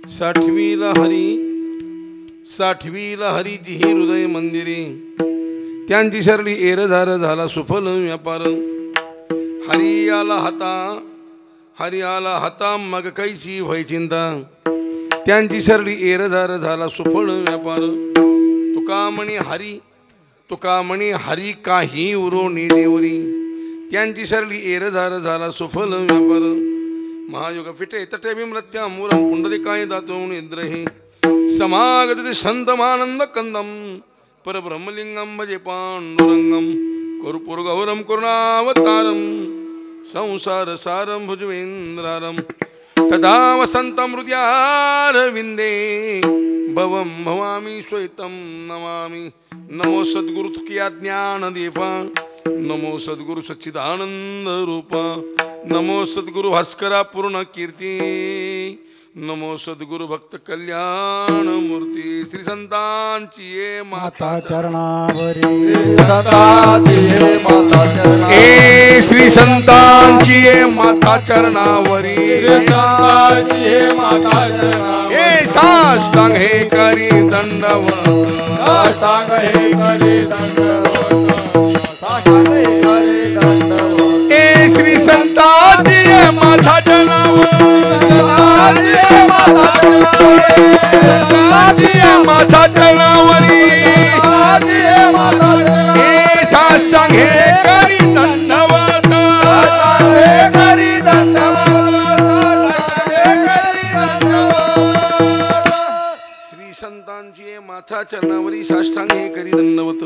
साठवीला हरी जिही हृदय मंदिरी त्यांची शरली एरझार झाला सुफल व्यापार हरी आला हाता मग कैची भय चिंता त्यांची शरली एरझार झाला सुफल व्यापार तुका म्हणे हरी काही उरोणी देवरी त्यांची शरली एरझार झाला सुफल व्यापार महायोग फिटे तटे विमृत्या मूरम पुंडलिकाय दातोण इंद्रहि समागत संतमानंद कंदम परब्रह्मलिंगम भजे पांडुरंगम कर्पूर गौरम करुणावतारम संसार सारम भुजवेंद्रारम तदा वसंतम हृदयारविंदे भवम भवामी श्वेतम नमामि नमो सद्गुरु तुकिया ज्ञान दीपा नमो सद्गुरु सच्चिदानंद रूपा नमो सद्गुरु भास्करा पूर्ण कीर्ती नमो सद्गुरु भक्त कल्याण मूर्ती श्री संतांची ये माता चरणावरी श्री संतांची ये माता चरणावरी ए साष्टांग हे करी दंडवत ए श्री संतांची ये माता चरणावरी माता चरणावरी ए साष्टांग हे करी दंडवत श्री संतांची माथा चरणावरी साष्टांग हे करी दंडवत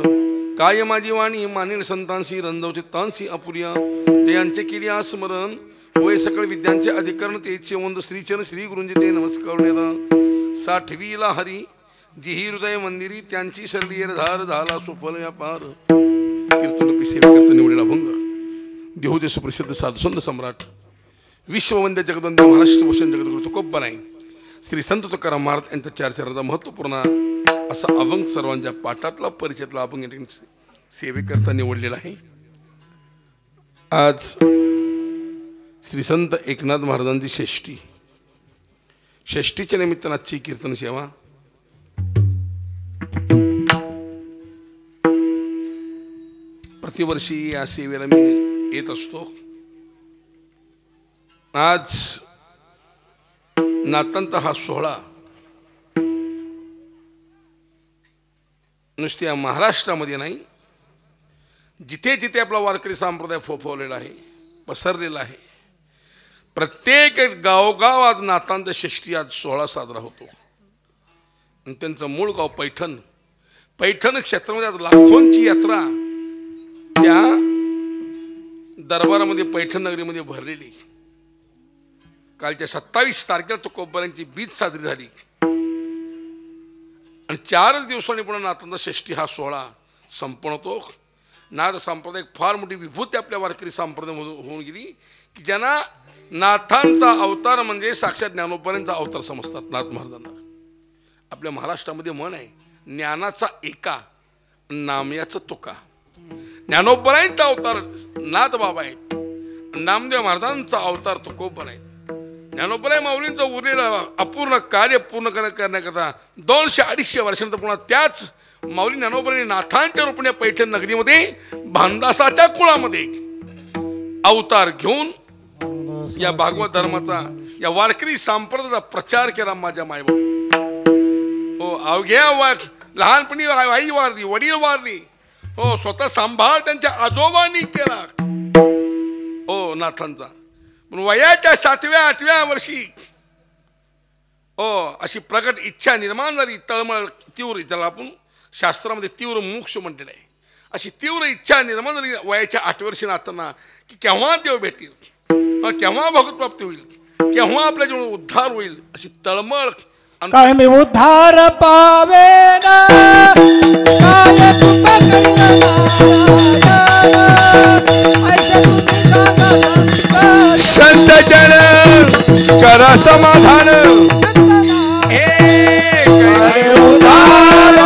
काय माझी वाणी मानिल संतांशी रंजवचित्तांशी अपुर्या ते यांचे केली स्मरण वय सकळ विद्यांचे अधिकरण तेचे वंद श्रीचरण श्री गुरुंजी ते नमस्कार नेदा साठवीला हरी जिही हृदय मंदिरी त्यांची शरली एरझार झाला सुफल व्यापार कीर्तन सेवा करता निवडलेला भंग देहूचे सुप्रसिद्ध साधुसंत सम्राट विश्ववंद्य जगदंद्य महाराष्ट्र भूषण जगद्गुरु तुकोबाराय श्री संत तुकाराम महाराज यांचा चरित्राचा महत्त्वपूर्ण असा अभंग सर्वांच्या पाठातला परिचयातला अभंग सेवेकरता निवडलेला आहे। आज श्री संत एकनाथ महाराजांची षष्टीच्या निमित्ताने आजची कीर्तन सेवा प्रतिवर्षी या सेवेला मी येत असतो। आज नातांत हा सोहळा नुसत्या महाराष्ट्रामध्ये नाही, जिथे जिथे आपला वारकरी संप्रदाय फोफवलेला आहे, पसरलेला आहे, प्रत्येक गावोगाव आज नातांत षष्टी आज सोहळा साजरा होतो। आणि त्यांचं मूळ गाव पैठण क्षेत्रामध्ये आज लाखोंची यात्रा त्या दरबारामध्ये पैठण नगरीमध्ये भरलेली। कालच्या 27 तारखेला तुकोबारांची बीज साजरी झाली आणि 4 दिवसांनी पुन्हा नातांत षष्टी हा सोहळा संपन्न होतो। नाथ संप्रदाय फार मोठी विभूती आपल्या वारकरी संप्रदायामध्ये होऊन गेली की ज्यांना नाथांचा अवतार म्हणजे साक्षात ज्ञानोबांचा अवतार समजतात। नाथ महाराजांना आपल्या महाराष्ट्रामध्ये म्हण आहे, ज्ञानाचा एका नामयाचा तुका। ज्ञानोबांचा अवतार नाथ बाबा आहेत, नामदेव महाराजांचा अवतार तुकोबा आहे। ज्ञानोबा माऊलींचं उरलेलं अपूर्ण कार्य पूर्ण करण्याकरता 200-250 वर्षानंतर पुन्हा त्याच माऊली ज्ञानोबांनी नाथांच्या रूपाने पैठण नगरीमध्ये भानदासाच्या कुळामध्ये अवतार घेऊन या भागवत धर्माचा या वारकरी संप्रदायाचा प्रचार केला। माझ्या मायबाप हो अवघ्या लहानपणी आई वारली, वडील वारली, हो स्वतः सांभाळ त्यांच्या आजोबांनी केला हो नाथांचा। वयाच्या 7व्या-8व्या वर्षी हो अशी प्रकट इच्छा निर्माण झाली, तळमळ तीव्र, ज्याला आपण शास्त्रामध्ये तीव्र मोक्ष म्हटलेलं आहे, अशी तीव्र इच्छा निर्माण झाली वयाच्या 8व्या वर्षी नाथांना की केव्हा देव भेटेल, केव्हा भगवत प्राप्ती होईल, केव्हा आपल्या जीवनात उद्धार होईल, अशी तळमळ काय मी उद्धार पावेना संत जन करा समाधान उद्धार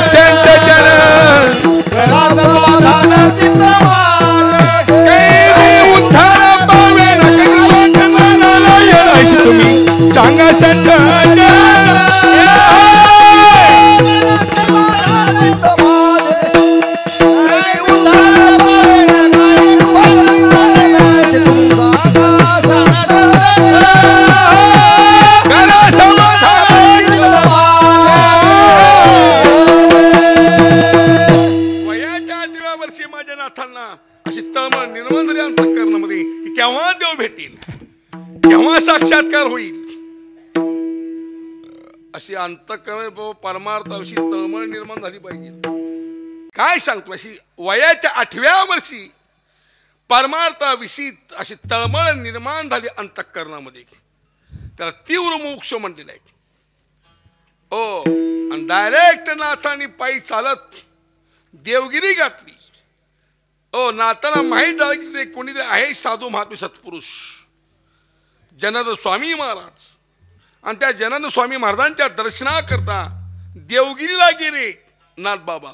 संत जन नाथांना अशी तळमळ निर्माण झाली अंतःकरणामध्ये की केव्हा देव भेटेल, केव्हा साक्षात्कार होईल, अशी अंतःकरण परमार्थाविषयी तळमळ निर्माण झाली पाहिजे. काय सांगतो, अशी वयाच्या 8व्या वर्षी परमार्थाविषयी अशी तळमळ निर्माण झाली अंतःकरणामध्ये. त्याला तीव्र मोक्ष म्हणलेला आहे. ओ आणि डायरेक्ट नाथांनी पायी चालत देवगिरी गाठली. ओ नाथांना माहीत झालं की ते कोणीतरी आहे साधू महात्मे सत्पुरुष जनार्दन स्वामी महाराज. आणि त्या जनार्दन स्वामी महाराजांच्या दर्शनाकरता देवगिरीला गेले नाथबाबा.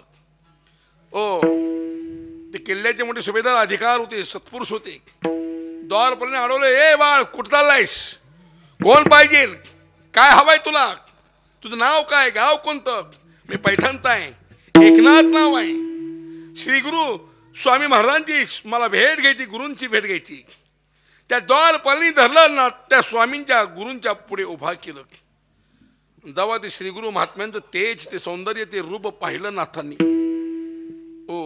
ओ ते किल्ल्याचे मोठे सुभेदार अधिकार होते, सत्पुरुष होते. द्वारपालाने अडवलं, ए बाळ कुठं चाललायस, कोण पाहिजे, काय हवाय तुला, तुझं नाव काय, गाव कोणतं. मी पैठणचा आहे, एकनाथ नाव आहे. श्री गुरु स्वामी महाराजांची मला भेट घ्यायची, गुरूंची भेट घ्यायची. त्या द्वारपालाने धरलं ना, त्या स्वामींच्या गुरूंच्या पुढे उभा केलं. जेव्हा ते श्री गुरु महात्म्यांचं तेज, ते सौंदर्य, ते रूप पाहिलं नाथांनी. ओ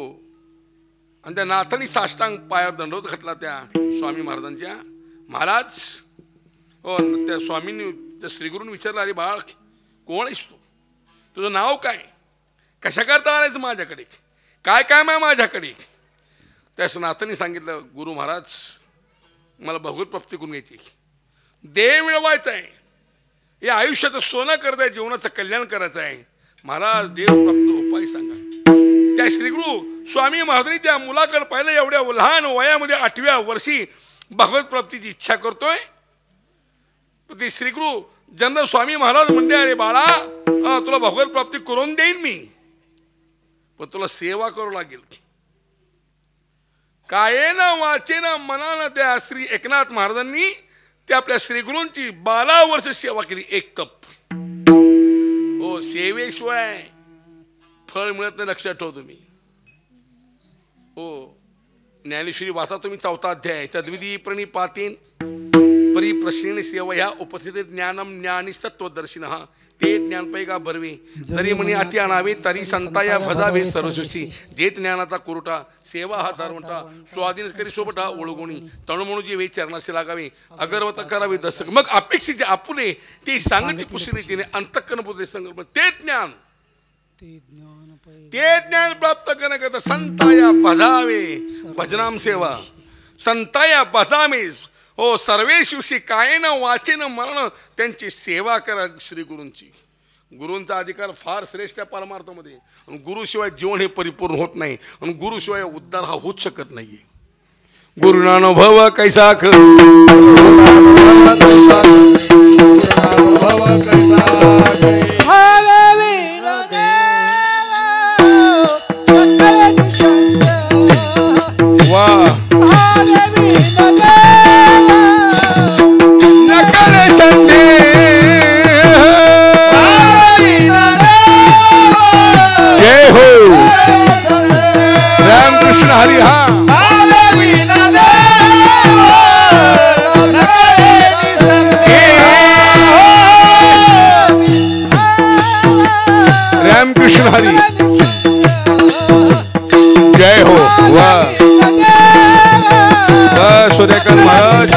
आणि त्या नाथांनी साष्टांग पायावर दंडवत घातला त्या स्वामी महाराजांच्या. महाराज हो त्या स्वामींनी त्या श्रीगुरूंनी विचारलं, अरे बाळ कोण आहेस तू, तुझं नाव काय, कशा करता आलायचं माझ्याकडे, काय काय माय माझ्याकडे. त्यास नाथांनी सांगितलं, गुरु महाराज मला भगवत प्राप्ती करून घ्यायची, देव मिळवायचा आहे, हे आयुष्याचं सोनं करत आहे, जीवनाचं कल्याण करायचं आहे. महाराज देव प्राप्तीचा उपाय सांगा. त्या श्रीगुरु स्वामी महाराजांनी त्या मुलाकडे पाहिलं, एवढ्या लहान वयामध्ये 8व्या वर्षी भगवत प्राप्तीची इच्छा करतोय. ते श्रीगुरु जनार्दन स्वामी महाराज म्हणले, अरे बाळा तुला भगवत प्राप्ती करून देईन मी, पण तुला सेवा करावं लागेल. कायेना वाचेना मनानं त्या श्री एकनाथ महाराजांनी त्या आपल्या श्रीगुरूंची 12 वर्ष सेवा केली, एक तप. हो सेवेशिवाय फळ मिळत नाही, लक्षात ठेवा तुम्ही. हो ज्ञानेश्वरी वाचा तुम्ही 4था अध्याय. तद्विधी प्रणिपातेन परिप्रश्न सेवया उपस्थित ज्ञानम ज्ञानिस्तत्वदर्शिनः ते ज्ञान पैगा भरवे जरी म्हणे अति आणावे तरी संताया भजावे सर्वसुशी जे ज्ञानाचा कुरटा सेवा हा धर्मटा स्वाधीन करी सोबटा ओळगुणी तणमणूजी वे चरणासे लागावे अगरवत करावे दशक. मग अपेक्षित जे आपुले ते सांगते पुसणे तिने अंतःकरण बुद्धी संकल्प ते ज्ञान प्राप्त करण्याकरता संताया भजावे भजनाम सेवा संताया भजावे हो सर्वेशिवशी कायेनं वाचेनं मरण त्यांची सेवा करा. श्री गुरूंची गुरूंचा अधिकार फार श्रेष्ठ आहे परमार्थामध्ये. गुरुशिवाय जीवन हे परिपूर्ण होत नाही आणि गुरुशिवाय उद्धार हा होऊच शकत नाही. गुरुनानुभव कैसा हरी हा रामकृष्ण हरी जय हो. वाह सूर्यकांत महाराज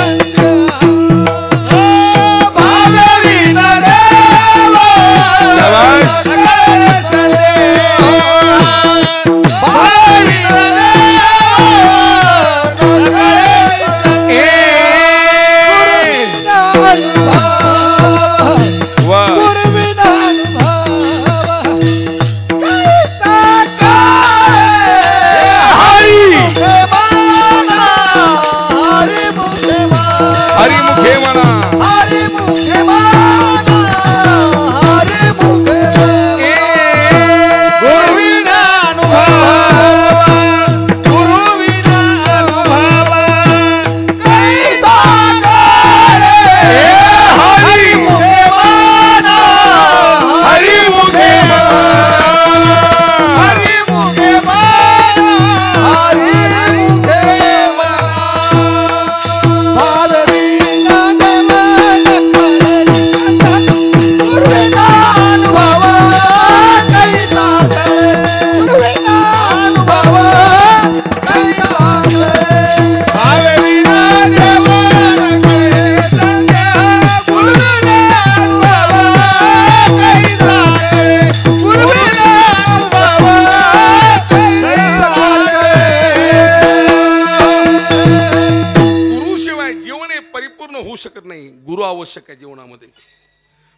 आवश्यक आहे जीवनामध्ये.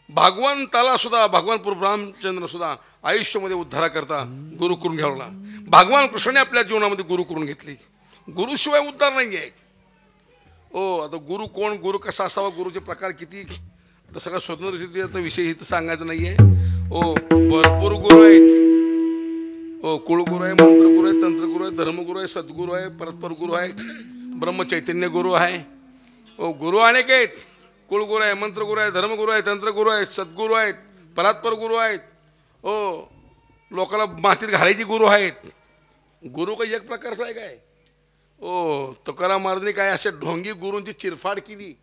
भगवंताला सुद्धा भगवान प्रभू रामचंद्र सुद्धा आयुष्यामध्ये उद्धारा करता गुरु करून घ्यावला. भगवान कृष्णाने आपल्या जीवनामध्ये गुरु करून घेतली. गुरुशिवाय उद्धार नाही आहे. आता गुरु कोण, गुरु कसा असावा, गुरुचे प्रकार किती, आता सगळा स्वतंत्र विषय इथं सांगायचं नाही आहे. भरपूर गुरु आहेत. कुळगुरू आहे, मंत्रगुरू आहे, तंत्रगुरू आहे, धर्मगुरू आहे, सद्गुरू आहे, परस्पर गुरु आहे, ब्रह्मचैतन्य गुरु आहे. गुरु अनेक आहेत. कुळगुरू आहे, मंत्रगुरू आहे, धर्मगुरू आहे, तंत्रगुरू आहेत, सद्गुरू आहेत, परात्पर गुरु आहेत. लोकांना मातीत घालायची गुरु आहेत. गुरु काही एक प्रकारचा आहे काय? तुकाराम महाराजांनी काय अशा ढोंगी गुरूंची चिरफाड केली.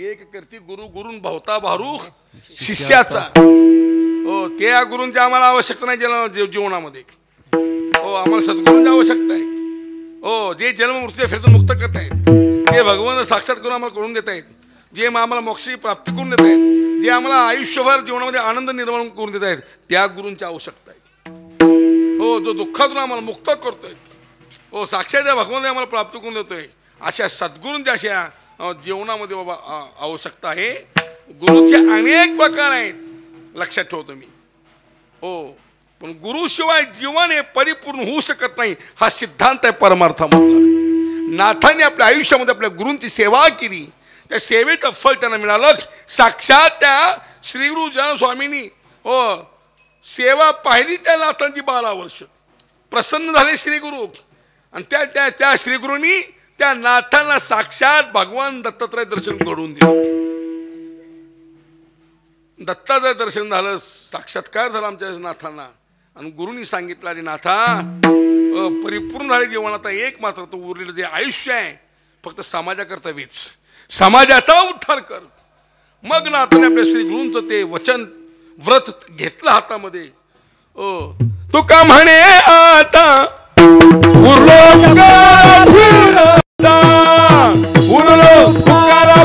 एक करती गुरु गुरून भावता भारू शिष्याचा. त्या गुरूंची आम्हाला आवश्यकता नाही जीवनामध्ये. आम्हाला सद्गुरूंची आवश्यकता आहे. जे जन्म मृत्यूच्या फेरीतून मुक्त करतायत, ते भगवान साक्षात करून आम्हाला करून देत आहेत, जे आम्हाला मोक्षाची प्राप्ती करून देत आहेत, जे आम्हाला आयुष्यभर जीवनामध्ये आनंद निर्माण करून देत आहेत, त्या गुरूंची आवश्यकता आहे. जो दुःखातून आम्हाला मुक्त करतोय, साक्षात भगवान आम्हाला प्राप्त करून देतोय, अशा सद्गुरूंच्या अशा जीवनामध्ये बाबा आवश्यकता आहे. गुरुचे अनेक प्रकार आहेत, लक्षात ठेवतो मी. पण गुरुशिवाय जीवन हे परिपूर्ण होऊ शकत नाही, हा सिद्धांत आहे परमार्थामधला. नाथाने आपल्या आयुष्यामध्ये आपल्या गुरूंची सेवा केली, त्या सेवेचं फळ त्यांना मिळालं. साक्षात त्या श्री गुरु जनस्वामींनी सेवा पाहिली त्या नाथांची 12 वर्ष. प्रसन्न झाले श्री गुरु, आणि त्या श्रीगुरूंनी त्या नाथांना साक्षात भगवान दत्तात्रय दर्शन घडवून दिलं. दत्तात्रय दर्शन झालं, साक्षात्कार झाला आमच्या नाथांना. आणि गुरुनी सांगितलं, अरे नाथा, परिपूर्ण झाले जीवन. आता एक मात्र तो उरलेलं जे आयुष्य आहे फक्त समाजाकरता वेच, समाजाचा उद्धार कर. मग नाथाने आपल्या श्री गुरूंचं ते वचन व्रत घेतलं हातामध्ये. तुका म्हणे आता उरलो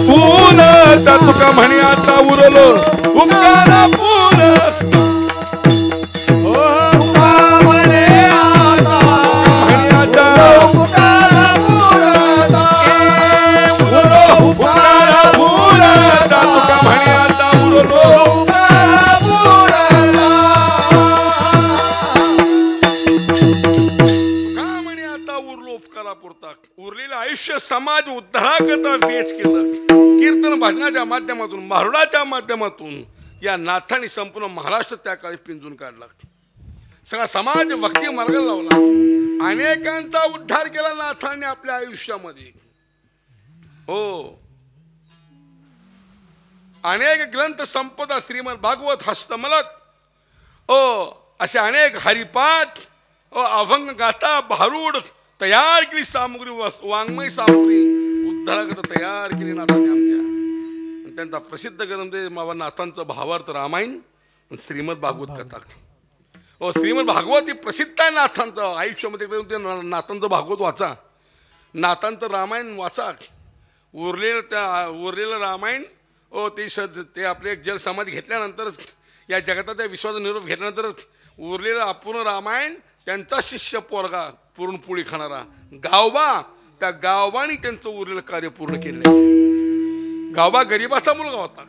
फुलता, तुका म्हणे आता उरलो उकारा फुल. उरलेलं आयुष्य समाज उद्धाराकरता वेच केलं. कीर्तन भजनाच्या माध्यमातून, मारुडाच्या माध्यमातून या नाथांनी संपूर्ण महाराष्ट्र त्या काळी पिंजून काढला. सगळा समाज भक्ती मार्गाला लावला. अनेकांचा उद्धार केला नाथांनी आपल्या आयुष्यामध्ये. अनेक ग्रंथ संपदा, श्रीमद भागवत, हस्तमलक, असे अनेक हरिपाठ, अभंग गाथा, भारूड तयार केली सामुग्री, वाङ्मय सामुग्री उद्धाराकरता तयार केली नाथांनी आमच्या. आणि त्यांचा प्रसिद्ध ग्रंथ बाबा नाथांचं भावार्थ रामायण आणि श्रीमद भागवत कथा. श्रीमद भागवत हे प्रसिद्ध आहे नाथांचं. आयुष्यामध्ये नाथांचं भागवत वाचा, नाथांचं रामायण वाचा. उरलेलं रामायण ते आपले एक जल समाधी घेतल्यानंतरच, या जगताच्या विश्वाचा निरोप घेतल्यानंतरच उरलेलं अपूर्ण रामायण त्यांचा शिष्य पोरगा पुरणपोळी खाणारा गावबा, त्या गावबाने त्यांचं उरलेलं कार्य पूर्ण केलं. गावबा गरीबाचा मुलगा होता.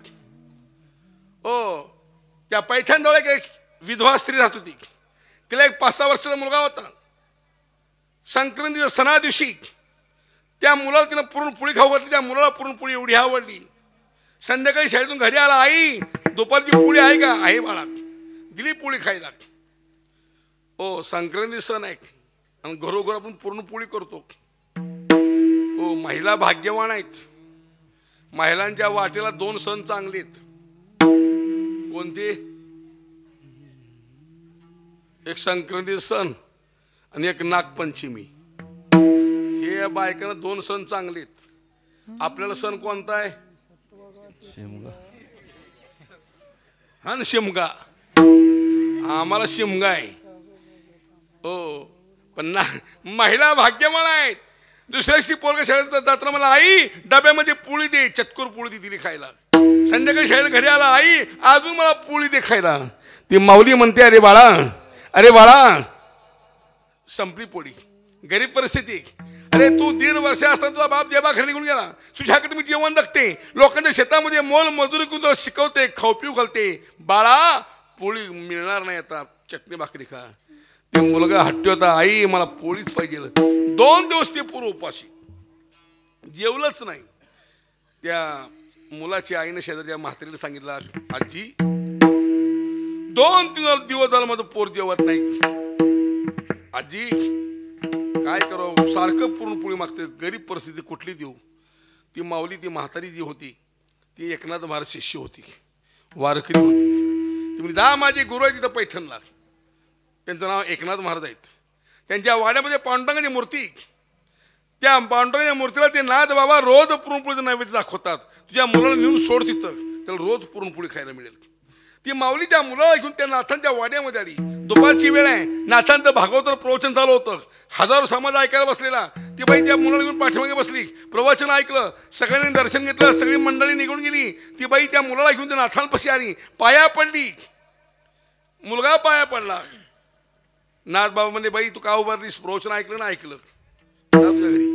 त्या पैठणजवळ एक विधवा स्त्री राहत होती. तिला एक 5-6 वर्षाचा मुलगा होता. संक्रांतीच्या सणा दिवशी त्या मुलाला तिनं पुरणपोळी खाऊ घातली. त्या मुलाला पुरणपोळी एवढी आवडली. संध्याकाळी शाळेतून घरी आला, आई दुपारची पोळी आहे का? आहे बाळा. दिली पोळी खायला. संक्रांती सण आहे आणि घरोघर आपण पुरणपोळी करतो. महिला भाग्यवान आहेत. महिलांच्या वाटेला 2 सण चांगले आहेत. कोणते? एक संक्रांती सण आणि एक नागपंचमी. हे बायकांना 2 सण चांगले आहेत. आपल्याला सण कोणता आहे? हा ना, शिमगा. आम्हाला शिमगा आहे. पण महिला भाग्यवान आहेत. दुसऱ्या दिवशी पोरगा शाळेत जाताना मला, आई डब्यामध्ये पोळी दे, चतकोर पोळी दिली खायला. संध्याकाळी शाळेत घरी आला, आई अजून मला पोळी दे खायला. ती माऊली म्हणते, अरे बाळा संपली पोळी. गरीब परिस्थिती. अरे तू 1.5 वर्ष असताना तुझा बाप जेबाखरी निघून गेला, तुझ्याकडे मी जेवण लागते, लोकांच्या शेतामध्ये मोल मजुरी करून शिकवते, खाऊ पिऊ घालते, बाळा पोळी मिळणार नाही आता, चटणी भाकरी खा. ते मुलगा हट्टी होता, आई मला पोळीच पाहिजे. 2 दिवस ते पूर्व उपाशी जेवलंच नाही. त्या मुलाची आईने शेजारच्या म्हातारीला सांगितलं, आजी 2-3 दिवस झालं माझं पोर जेवत नाही, आजी काय करावं, सारखं पुरणपोळी मागते, गरीब परिस्थिती कुठली देऊ. ती माऊली ती म्हातारी जी होती ती एकनाथ महाराज शिष्य होती, वारकरी होती. तुम्ही जा, माझे गुरु आहे तिथं पैठणला, त्यांचं नाव एकनाथ महाराज आहेत. त्यांच्या वाड्यामध्ये पांडुरंगाची मूर्ती, त्या पांडुरंगाच्या मूर्तीला ते नाथ बाबा रोज पुरणपोळीचं नैवेद्य दाखवतात. तुझ्या मुलाला नेऊन सोड तिथं, त्याला रोज पुरणपोळी खायला मिळेल. ती माऊली त्या मुलाला घेऊन त्या नाथांच्या वाड्यामध्ये आली. दुपारची वेळ आहे, नाथांचं भागवत प्रवचन चालू होतं, हजारो समाज ऐकायला बसलेला. ती बाई त्या मुलाला घेऊन पाठीमागे बसली, प्रवचन ऐकलं, सगळ्यांनी दर्शन घेतलं, सगळी मंडळी निघून गेली. ती बाई त्या मुलाला घेऊन त्या नाथांपाशी आली, पाया पडली. मुलगा पाया पडला. नाथ बाबा म्हणजे, बाई तू का उभारलीस, प्रवचन ऐकलं ना, ऐकलं, जा तुझ्या घरी.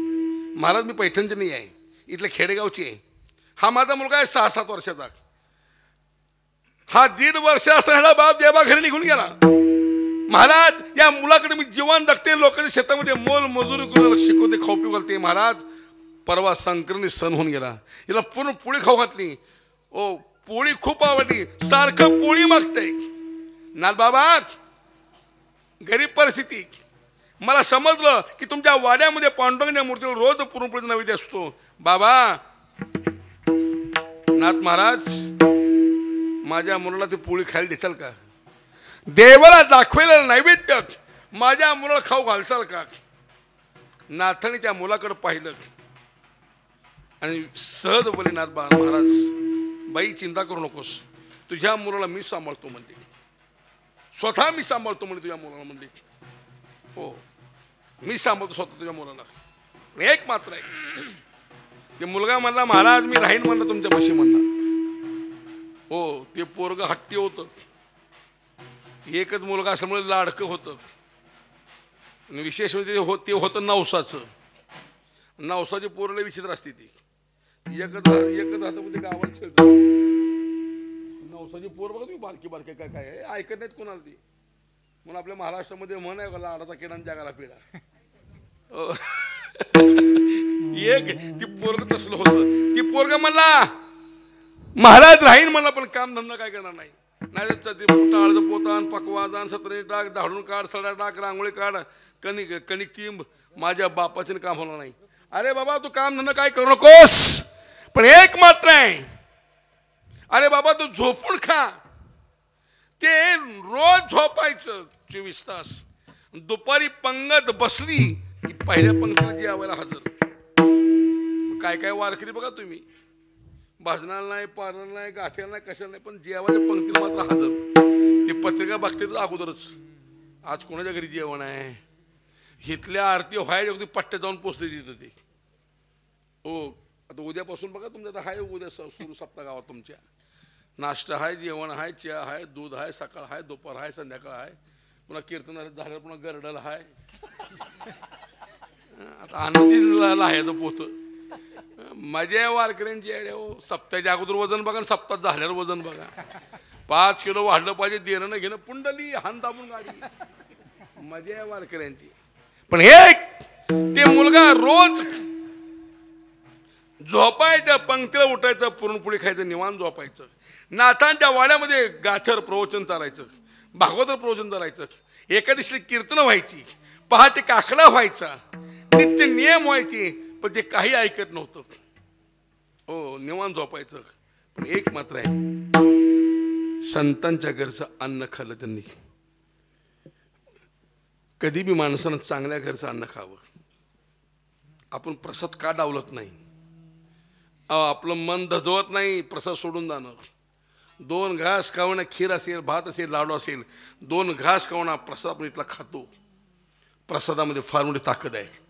महाराज मी पैठणचे नाही आहे, इथल्या खेडेगावची आहे. हा माझा मुलगा आहे 6-7 वर्षाचा. हा 1.5 वर्ष असताना बाप जेव्हा घरी निघून गेला. महाराज या मुलाकडे मी जीवन जगते, लोकांच्या शेतामध्ये मोल मजुरी करून शिकवते, खाऊ पिऊ घालते. महाराज परवा संक्रांती सण होऊन गेला, हिला पूर्ण पोळी खाऊ घातली. ओ पोळी खूप आवडली, सारखं पोळी मागते. नाथ बाबा गरीब परिस्थिती, मला समजलं की तुमच्या वाड्यामध्ये पांडुरंगाच्या मूर्तीला रोज पुरणपोळीचा नैवेद्य असतो. बाबा नाथ महाराज माझ्या मुलाला ती पोळी खायला देचाल का, देवाला दाखवेला नैवेद्य माझ्या मुलाला खाऊ घालचाल का. नाथाने त्या मुलाकडे पाहिलं आणि सहज बोले, नाथ महाराज बाई चिंता करू नकोस, तुझ्या मुलाला मी सांभाळतो म्हणते, स्वतः मी सांभाळतो म्हणजे तुझ्या मुलाला म्हणले. हो मी सांभाळतो स्वतः तुझ्या मुलाला. एक मात्र आहे, ते मुलगा म्हणला महाराज मी राहीन म्हणलं तुमच्यापाशी म्हणला. हो ते पोरग हट्टी होतं, एकच मुलगा असल्यामुळे लाडकं होतं. आणि विशेष म्हणजे ते होतं नवसाचं. नवसाची पोरले विचित्र असते ती, एकच राहतं ते गावात खेळतो. नवसाची पोर बघा तुम्ही, बारकी बारके काय काय ऐकत नाहीत कोणाला ती. म्हणून आपल्या महाराष्ट्रामध्ये म्हण आहे, लाडाचा किडा जगाला पिढा. एक ती पोरग तसलं होतं. ती पोरग म्हणला महाराज राहीन म्हणला, पण काम धंदा काय करणार नाही. नाही टाळचं पोतान पकवादान सतरे टाक, धाडून काढ, सडा टाक, रांगोळी काढ, कणिक तिंब, माझ्या बापाचे काम होणार नाही. अरे बाबा तू काम धंदा काय करू नकोस, पण एक मात्र आहे, अरे बाबा तू झोपून खा. ते रोज झोपायचं 24 तास. दुपारी पंगत बसली की पहिल्या पंक्तीला जेवायला हजर. काय काय वारकरी बघा तुम्ही, भाजणार नाही, पारणार नाही, गाठ्याला नाही, कशाला नाही, पण जेवायच्या पंक्तीला मात्र हजर. ती पत्रिका बघते तर अगोदरच आज कोणाच्या घरी जेवण आहे, हिथल्या आरती व्हायच्या अगदी पट्ट्या जाऊन पोचले तिथं ते. हो आता उद्यापासून बघा तुमच्या आता आहे, उद्या सुरू सप्ताह गावात तुमच्या नाश्ता आहे, जेवण आहे, चहा आहे, दूध आहे, सकाळ आहे, दुपार आहे, संध्याकाळ आहे, पुन्हा कीर्तन झालं, पुन्हा गरडल आहे. आता आनंदी लाह्याचं पोत मजा वारकऱ्यांची आहे. हो सप्ताहाच्या अगोदर वजन बघा, सप्ताह झाल्यावर वजन बघा. 5 किलो वाढलं पाहिजे, देणं न घेणं, पुंडली हान दाबून गाडी, मजा आहे वारकऱ्यांची. पण हे ते मुलगा रोज झोपायचं, पंक्तीला उठायचं, पुरणपोळी खायचं, निवांत झोपायचं. नाथांच्या वाड्यामध्ये गाथर प्रवचन चालायचं, भागवत प्रवचन चालायचं, एका दिवशी कीर्तन व्हायची, पहाटे काकडा व्हायचा, नित्य नियम व्हायचे, पण ते काही ऐकत नव्हतं. हो निवांत झोपायचं. पण एक मात्र आहे, संतांच्या घरचं अन्न खाल्लं त्यांनी. कधी बी माणसानं चांगल्या घरचं अन्न खावं. आपण प्रसाद का डावलत नाही, आपलं मन धजवत नाही प्रसाद सोडून जाणं. 2 घास खावणं, खीर असेल, भात असेल, लाडू असेल, 2 घास खावणं प्रसाद आपण इथला खातो. प्रसादामध्ये फार मोठी ताकद आहे.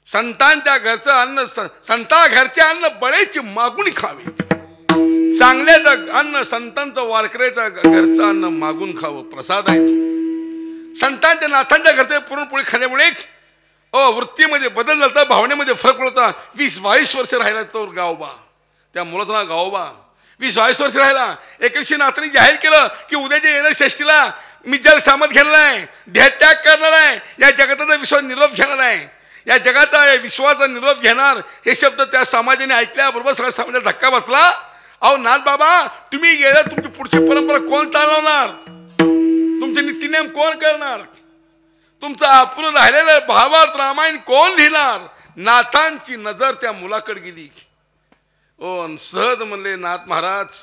संतांच्या घरचं अन्न, संता घरचे अन्न बळेची मागून खावे. चांगल्याचं अन्न, संतांचं वारकऱ्याचं घरचं अन्न मागून खावं, प्रसाद आहे तो. संतांच्या नाथांच्या घरचे पुरणपोळी खाण्यामुळे वृत्तीमध्ये बदल झाला, भावनेमध्ये फरक पडता. 20-22 वर्ष राहिला तो गावबा, त्या मुलाचं नाव गावबा. 20-22 वर्ष राहिला. एकविषयी नाथांनी जाहीर केलं की उद्याच्या येणार षष्टीला मी जल सामत घेणार आहे, देहत्याग करणार आहे, या जगाचा विश्वास निरोप घेणार आहे, या जगाचा विश्वाचा निरोप घेणार. हे शब्द त्या समाजाने ऐकल्याबरोबर सगळ्या समाजाला धक्का बसला. अहो नाथ बाबा, तुम्ही गेलं, तुमची पुढची परंपरा कोण चालवणार? तुमचे नीतिनियम कोण करणार? तुमचं अपूर्ण राहिलेलं भावार्थ रामायण कोण लिहिणार? नाथांची नजर त्या मुलाकडे गेली. सहज म्हणले नाथ महाराज,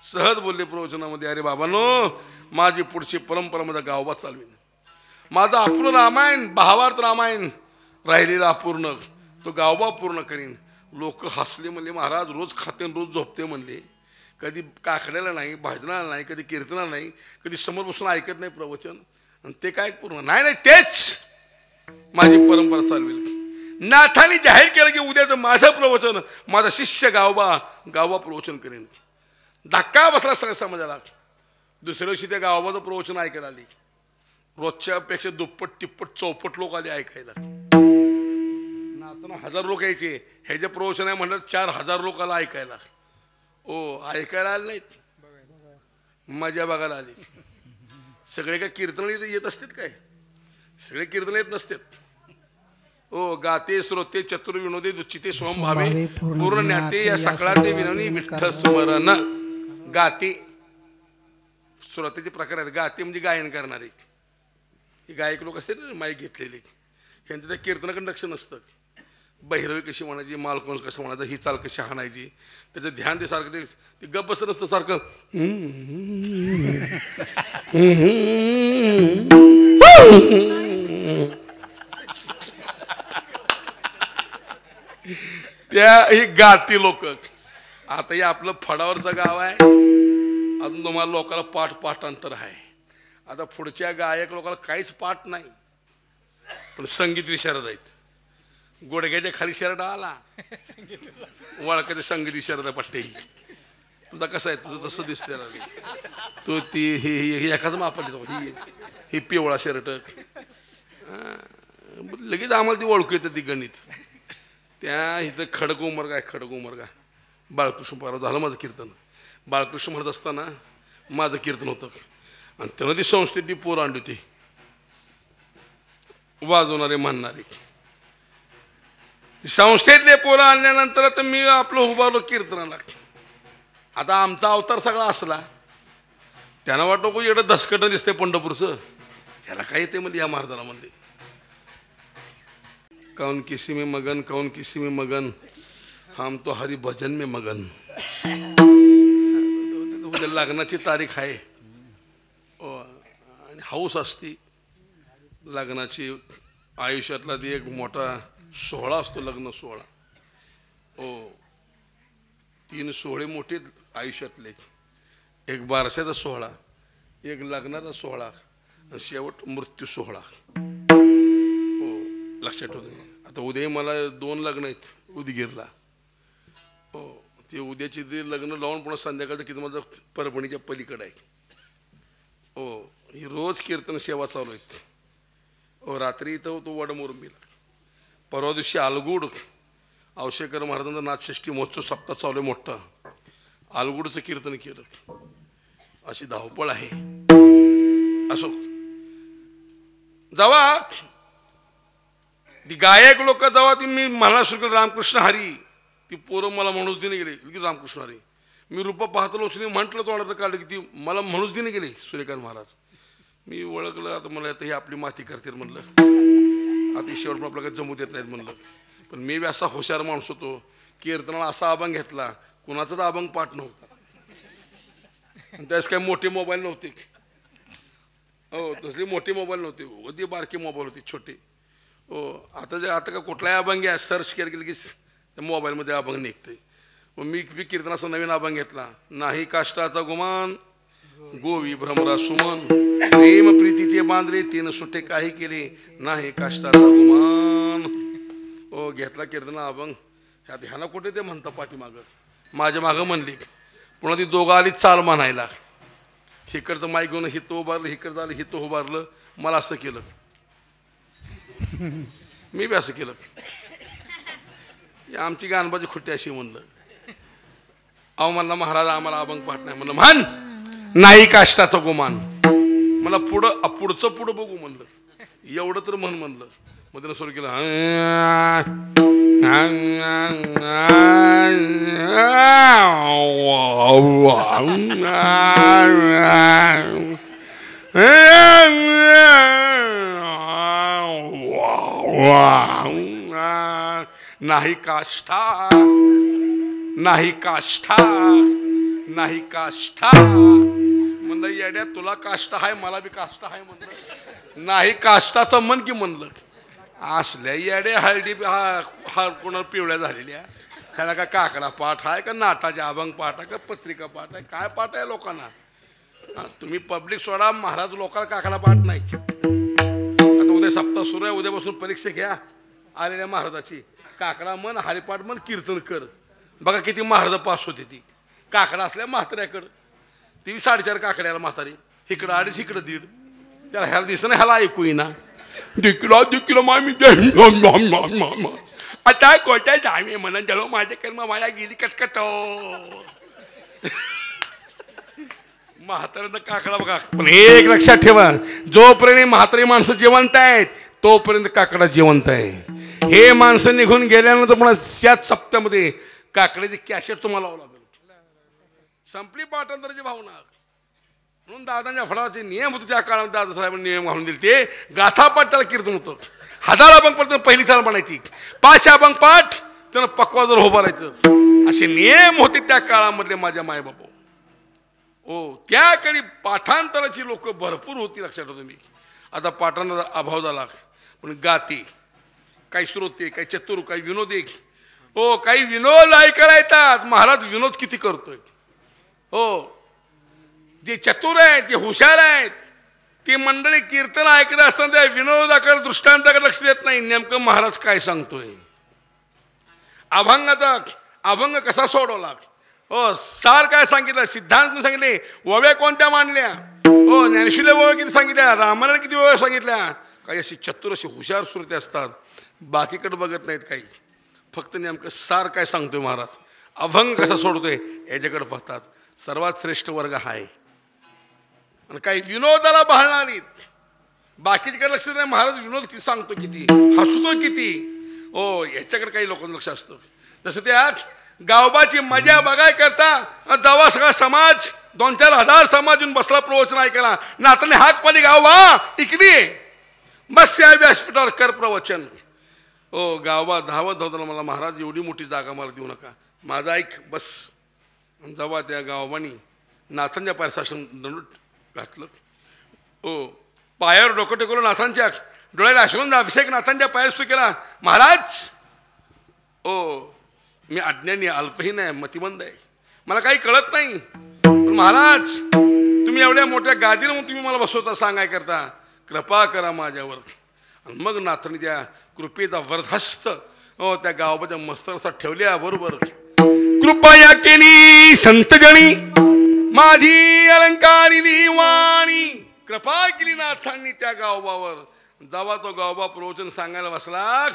सहज बोलले प्रवचनामध्ये, अरे बाबांनो, माझी पुढची परंपरा माझा गावबा चालवीन. माझा अपूर्ण रामायण, भावार्थ रामायण राहिलेला अपूर्ण, तो गावबा पूर्ण करीन. लोक हसले, म्हणले महाराज रोज खाते रोज झोपते म्हणले, कधी काकड्याला नाही, भाजनाला नाही, कधी कीर्तनाला नाही, कधी समोर बसून ऐकत नाही प्रवचन, आणि ते काय पूर्ण नाही. तेच माझी परंपरा चालवेल. नाथांनी जाहीर केलं की उद्याचं माझं प्रवचन, माझा शिष्य गावबा प्रवचन करेन. धक्का बसला सगळ्या समाजाला. दुसऱ्या दिवशी त्या गावबाचं प्रवचन ऐकायला आली. रोजच्या पेक्षा दुप्पट तिप्पट चौपट लोक आले ऐकायला. नाथांना 1000 लोक यायचे, ह्याचे प्रवचन आहे म्हणलं 4000 लोकांना ऐकायला. ऐकायला आले नाहीत, मजा बघायला आली. सगळे काय कीर्तन येत असतात काय? सगळे कीर्तन येत नसतात. गाते श्रोते चतुर विनोदे दुचिते सोम भावे पूर्ण ज्ञाते या सकळाते विनवणी विठ्ठल स्मरण. गाते श्रोतेचे प्रकार आहेत. गाते म्हणजे गायन करणारे, गायक लोक असतात ना, माईक घेतलेले, ह्यांचं त्या कीर्तनाकडे लक्ष नसतं. बहिरवी कशी म्हणायची, मालकोंस कसं म्हणायचं, ही चाल कशी हाणायची, त्याचं ध्यान ते सारखं, ते गप्प बसत नसतं सारखं. ही गाती लोक. आता हे आपलं फडावरचं गाव आहे, अजून तुम्हाला लोकांना पाठांतर आहे. आता पुढच्या गायक लोकांना काहीच पाठ नाही, पण संगीत विशारद आहेत. गोडग्याच्या खाली शर्ट आला, वळखाचे संगीत विशारद पट्टे. तुझा कसं आहे, तुझं तसं दिसते तू ती एखादं मापा देतो, ही पिवळा शर्ट. लगेच आम्हाला ती ओळखू येतं ती गणित. त्या इथं खडक उमर काय बाळकृष्ण पाराव झालं माझं कीर्तन. बाळकृष्ण म्हणत असताना माझं कीर्तन होतं, आणि त्यानं ती संस्थेत ती पोरं आणली होती, वाजवणारे म्हणणारे. संस्थेतले पोरं आणल्यानंतर आता मी आपलं उभारलो कीर्तनाला. आता आमचा अवतार सगळा असला, त्यांना वाटतं को एवढं धसकटं दिसते पंढरपूरचं, त्याला काय येते म्हणजे या महाराजाला म्हणले. कौन किसी में मगन, कौन किसी में मगन, हम तो हरि भजन में मगन. उद्या लग्नाची तारीख आहे, आणि हौस असती लग्नाची. आयुष्यातला ती एक मोठा सोहळा असतो, लग्न सोहळा. 3 सोहळे मोठे आयुष्यातले, एक बारशाचा सोहळा, एक लग्नाचा सोहळा, आणि शेवट मृत्यू सोहळा. लक्षात ठेवतो. आता उद्या मला 2 लग्न आहेत उदगीरला. ते उद्याची ते लग्न लावून पुन्हा संध्याकाळचं किती माझं परभणीच्या पलीकडे आहे. ही रोज कीर्तन सेवा चालू आहेत. रात्री इथं तो वडमोरंबीला. परवा दिवशी आलगुड औशेकर महाराजांचा नाथषष्ठी महोत्सव सप्ताह चालू आहे मोठा. आलगुडचं कीर्तन केलं. अशी धावपळ आहे. असो, जेव्हा ती गायक लोक जेव्हा ती मी मला सुरू रामकृष्ण हरी, ती पोरं मला म्हणूच दिने गेले की रामकृष्ण हरी. मी रूपा पाहतलो म्हटलं तोंडाचं काढलं की ती मला म्हणूच दिने गेले सूर्यकांत महाराज. मी ओळखलं, आता मला आता ही आपली माती करतील म्हणलं, आता शेवट आपल्याला काही जमू देत नाहीत म्हणलं. पण मी बी असा हुशार माणूस होतो, कीर्तनाला असा अभंग घेतला, कुणाचाच अभंग पाठ नव्हता. त्यावेळेस काही मोठे मोबाईल नव्हते. तसले मोठे मोबाईल नव्हते, अगदी बारके मोबाईल होते छोटे. आता का कुठलाही अभंग आहे सर्च केलं की त्या मोबाईलमध्ये अभंग निघते. मग मी कीर्तनाचा नवीन अभंग घेतला. नाही काष्टाचा गुमान, गोवी भ्रमरा सुमन, प्रेम प्रीतीचे बांधले, तीन सुट्टे काही केले, नाही काष्टाचा गुमान. घेतला कीर्तना अभंग. ह्याला कुठे ते म्हणतं पाठीमागं, माझ्या मागं म्हणली. पुन्हा ती दोघं आली चाल म्हणायला. हिकडचं माईक घेऊन हिथं उभारलं, हिकडचं आलं हिथं उभारलं, मला असं केलं. मी बी असं केलं. आमची गाणबाजी खुट्टी अशी म्हणलं. अहो म्हणला महाराज आम्हाला अभंग पाठ नाही. म्हणलं म्हण नाही काष्टाचा गुमान. मला पुढचं पुढं बघू म्हणलं. एवढं तर म्हण म्हणलं. मग त्यानं सुरू केलं नाही काष्ठा नाही काष्ठा नाही काष्ठा. म्हणलं येड्या तुला काष्ठा आहे मला बी काष्ठा आहे म्हणलं. नाही काष्टाचं मन की म्हणलं. असल्या येड्या हळदी हा कोणाला पिवळ्या झालेल्या ह्याला का काकडा पाठ आहे का नाटाचे अभंग पाठ आहे का पत्रिका पाठ आहे काय पाठ आहे लोकांना. तुम्ही पब्लिक सोडा महाराज लोकांना काकडा पाठ नाही. आता उद्या सप्ताह सुरू आहे उद्यापासून परीक्षा घ्या आलेल्या महाराजाची. काकडा मन हरिपाठ मन कीर्तन कर बघा किती महाराज पास होते. ती काकडा असल्या म्हाताऱ्याकडं ती 4.5 काकड्याला म्हातारी इकडं 2.5 इकडं 1.5. त्याला ह्याला दिसत नाही ह्याला ऐकू येईना. 2 किलो मामी आता कोणत्या जामी म्हणून झालो माझ्या कर्म माया गेली कटकट. म्हाताऱ्यांचा काकडा बघा. पण एक लक्षात ठेवा जोपर्यंत म्हातारी माणसं जिवंत आहेत तोपर्यंत काकडा जिवंत आहे. हे माणसं निघून गेल्यानंतर पुन्हा 7 सप्त्यामध्ये काकड्याची कॅसेट तुम्हाला लावू लागेल. संपली पाठांतराची भावना. म्हणून दादांच्या फळाचे नियम होते त्या काळात. दादासाहेबांनी नियम घालून दिले. ते गाथापाठ त्याला कीर्तन होतं. 1000 अभंग पाठ पहिली साल म्हणायची. 500 अभंग पाठ त्यानं पक्वाजर उभारायचं. असे नियम होते त्या काळामधले माझ्या मायबापू. त्या काळी पाठांतराची लोक भरपूर होती लक्षात ठेवा तुम्ही. आता पाठांतराचा अभाव झाला. पण गाते काही श्रोते काही चतुर काही विनोदी काही विनोद ऐकायला येतात. महाराज विनोद किती करतोय. जे चतुर आहेत जे हुशार आहेत ती मंडळी कीर्तन ऐकत असताना त्या विनोदाकडे दृष्टांताकडे लक्ष देत नाही. नेमकं महाराज काय सांगतोय. अभंग कसा सोडवला. सार काय सांगितलं सिद्धांत सांगितले. ओव्या कोणत्या मांडल्या. ज्ञानेश्वरीला ओव्या किती सांगितल्या. रामायणाला किती ओव्या सांगितल्या. काही अशी चतुर अशी हुशार श्रोते असतात बाकीकडे बघत नाहीत. काही फक्त नेमकं सार काय सांगतोय महाराज अभंग कसा सोडतोय याच्याकडे बघतात. सर्वात श्रेष्ठ वर्ग आहे. आणि काही विनोदाला भाळणारीत बाकीच्याकडे लक्ष नाही. महाराज विनोद किती सांगतो किती हसतो किती याच्याकडे काही लोकांचं लक्ष असतं. जसं त्या गावबाची मजा बघाय करता जवा सगळा समाज 2-4 हजार समाज येऊन बसला प्रवचन ऐकायला. नाताने हात पाली गावबा इकडे बस या व्यासपीठावर कर प्रवचन. गावबा धावत धावताना मला महाराज एवढी मोठी जागा मला देऊ नका माझा ऐक बस. जेव्हा त्या गावबानी नाथांच्या पायावर शासन दंड घातलं. पायावर डोकं टेकवलं नाथांच्या डोळ्याला आश्रम अभिषेक नाथांच्या पायावर सुरू केला. महाराज मी अज्ञानी अल्पहीन आहे मतिमंद आहे मला काही कळत नाही. महाराज तुम्ही एवढ्या मोठ्या गादीवर तुम्ही मला बसवता सांगाय करता कृपा करा माझ्यावर. आणि मग नाथांनी त्या कृपेचा वरदहस्त त्या गावाच्या मस्तकावर ठेवल्या. बरोबर कृपया केली संतजणी माझी अलंकारिली वाणी. कृपा केली नाथांनी त्या गावबावर. जेव्हा तो गावबा प्रवचन सांगायला बसला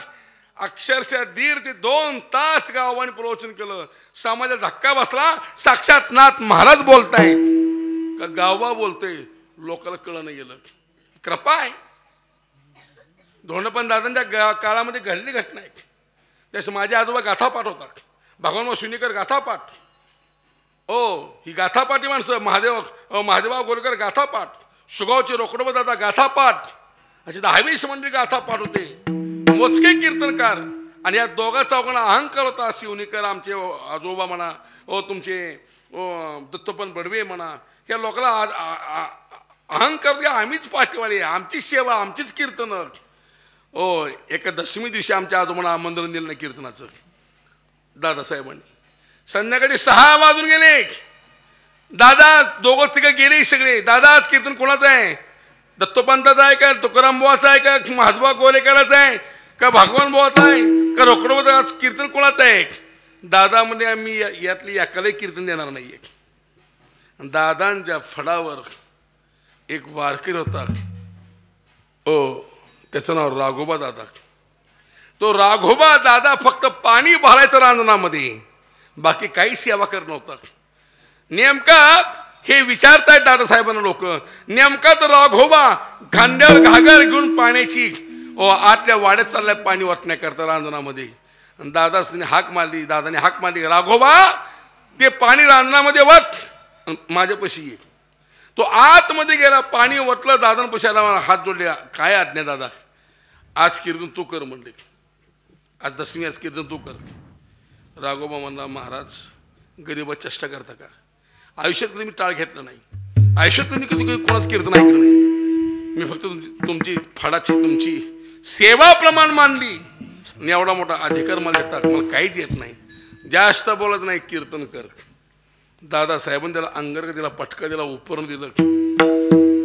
अक्षरशः 1.5 ते 2 तास गावबाने प्रवचन केलं. समाजात धक्का बसला. साक्षात नाथ महाराज बोलतायत का गावबा बोलतोय लोकांना कळलं नाही गेलं. कृपा आहे. धोंडपंत दादांच्या काळामध्ये घडली घटना आहे. त्यास माझे आजोबा गाथापाठ होतात. भगवान शिवनेकर गाथापाठ. ही गाथापाठी माणसं महादेवा गोरकर गाथापाठ. सुगावचे रोकडोबा दादा गाथापाठ. अशी 10वीस मंडळी गाथापाठ होते. मोजके कीर्तनकार. आणि या दोघा चौघांना अहंकार होता. शिवनेकर आमचे आजोबा म्हणा तुमचे दत्तोपंत बडवे म्हणा या लोकांना अहंकार आम्हीच पाठीवाले आमचीच सेवा आमचीच कीर्तन. एका दशमी दिवशी आमच्या आजोबांना आमंत्रण दिलं नाही कीर्तनाचं. दादासाहेबांनी संध्याकाळी 6 वाजून गेले. दादा दोघं तिघं गेले सगळे. दादा आज कीर्तन कोणाचं आहे. दत्तोपंताचं आहे का तुकाराम बुवाचं आहे का महादेवा गोलेकराचं आहे का भगवान बुवाचं आहे का रोकडोबाचं कीर्तन कोणाचं आहे. दादा म्हणजे आम्ही यातली एकालाही कीर्तन देणार नाहीये. दादांच्या फडावर एक वारकरी होता. त्याचं नाव राघोबा दादा. तो राघोबा दादा फक्त पाणी भरायचं रांजणामध्ये, बाकी काही सेवा करत नव्हता. नेमका हे विचारतायत दादासाहेबांना लोक, नेमका तर राघोबा खांद्यावर घागर घेऊन पाण्याची आतल्या वाड्यात चाललाय पाणी वाटण्याकरता रांजणामध्ये. दादाने हाक मारली, राघोबा ते पाणी रांजणामध्ये वत, माझ्यापाशी ये. तो आतमध्ये गेला, पाणी वतलं, दादांपाशी आला, हात जोडले, काय आज्ञा दादा, आज कीर्तन तू कर म्हणले, आज दसमी, आज कीर्तन तू कर. राघोबा म्हणला, महाराज गरीबा चेष्टा करता का, आयुष्यात कधी मी टाळ घेतलं नाही, आयुष्यात कधी कोणाचं कीर्तन ऐकलं नाही, मी फक्त तुमची फडाची तुमची सेवा प्रमाण मानली आणि एवढा मोठा अधिकार मला देतात, मला काहीच येत नाही, जास्त बोलत नाही, कीर्तन कर. दादासाहेबांनी त्याला अंगरक दिला, पटका दिला, उपरण दिलं.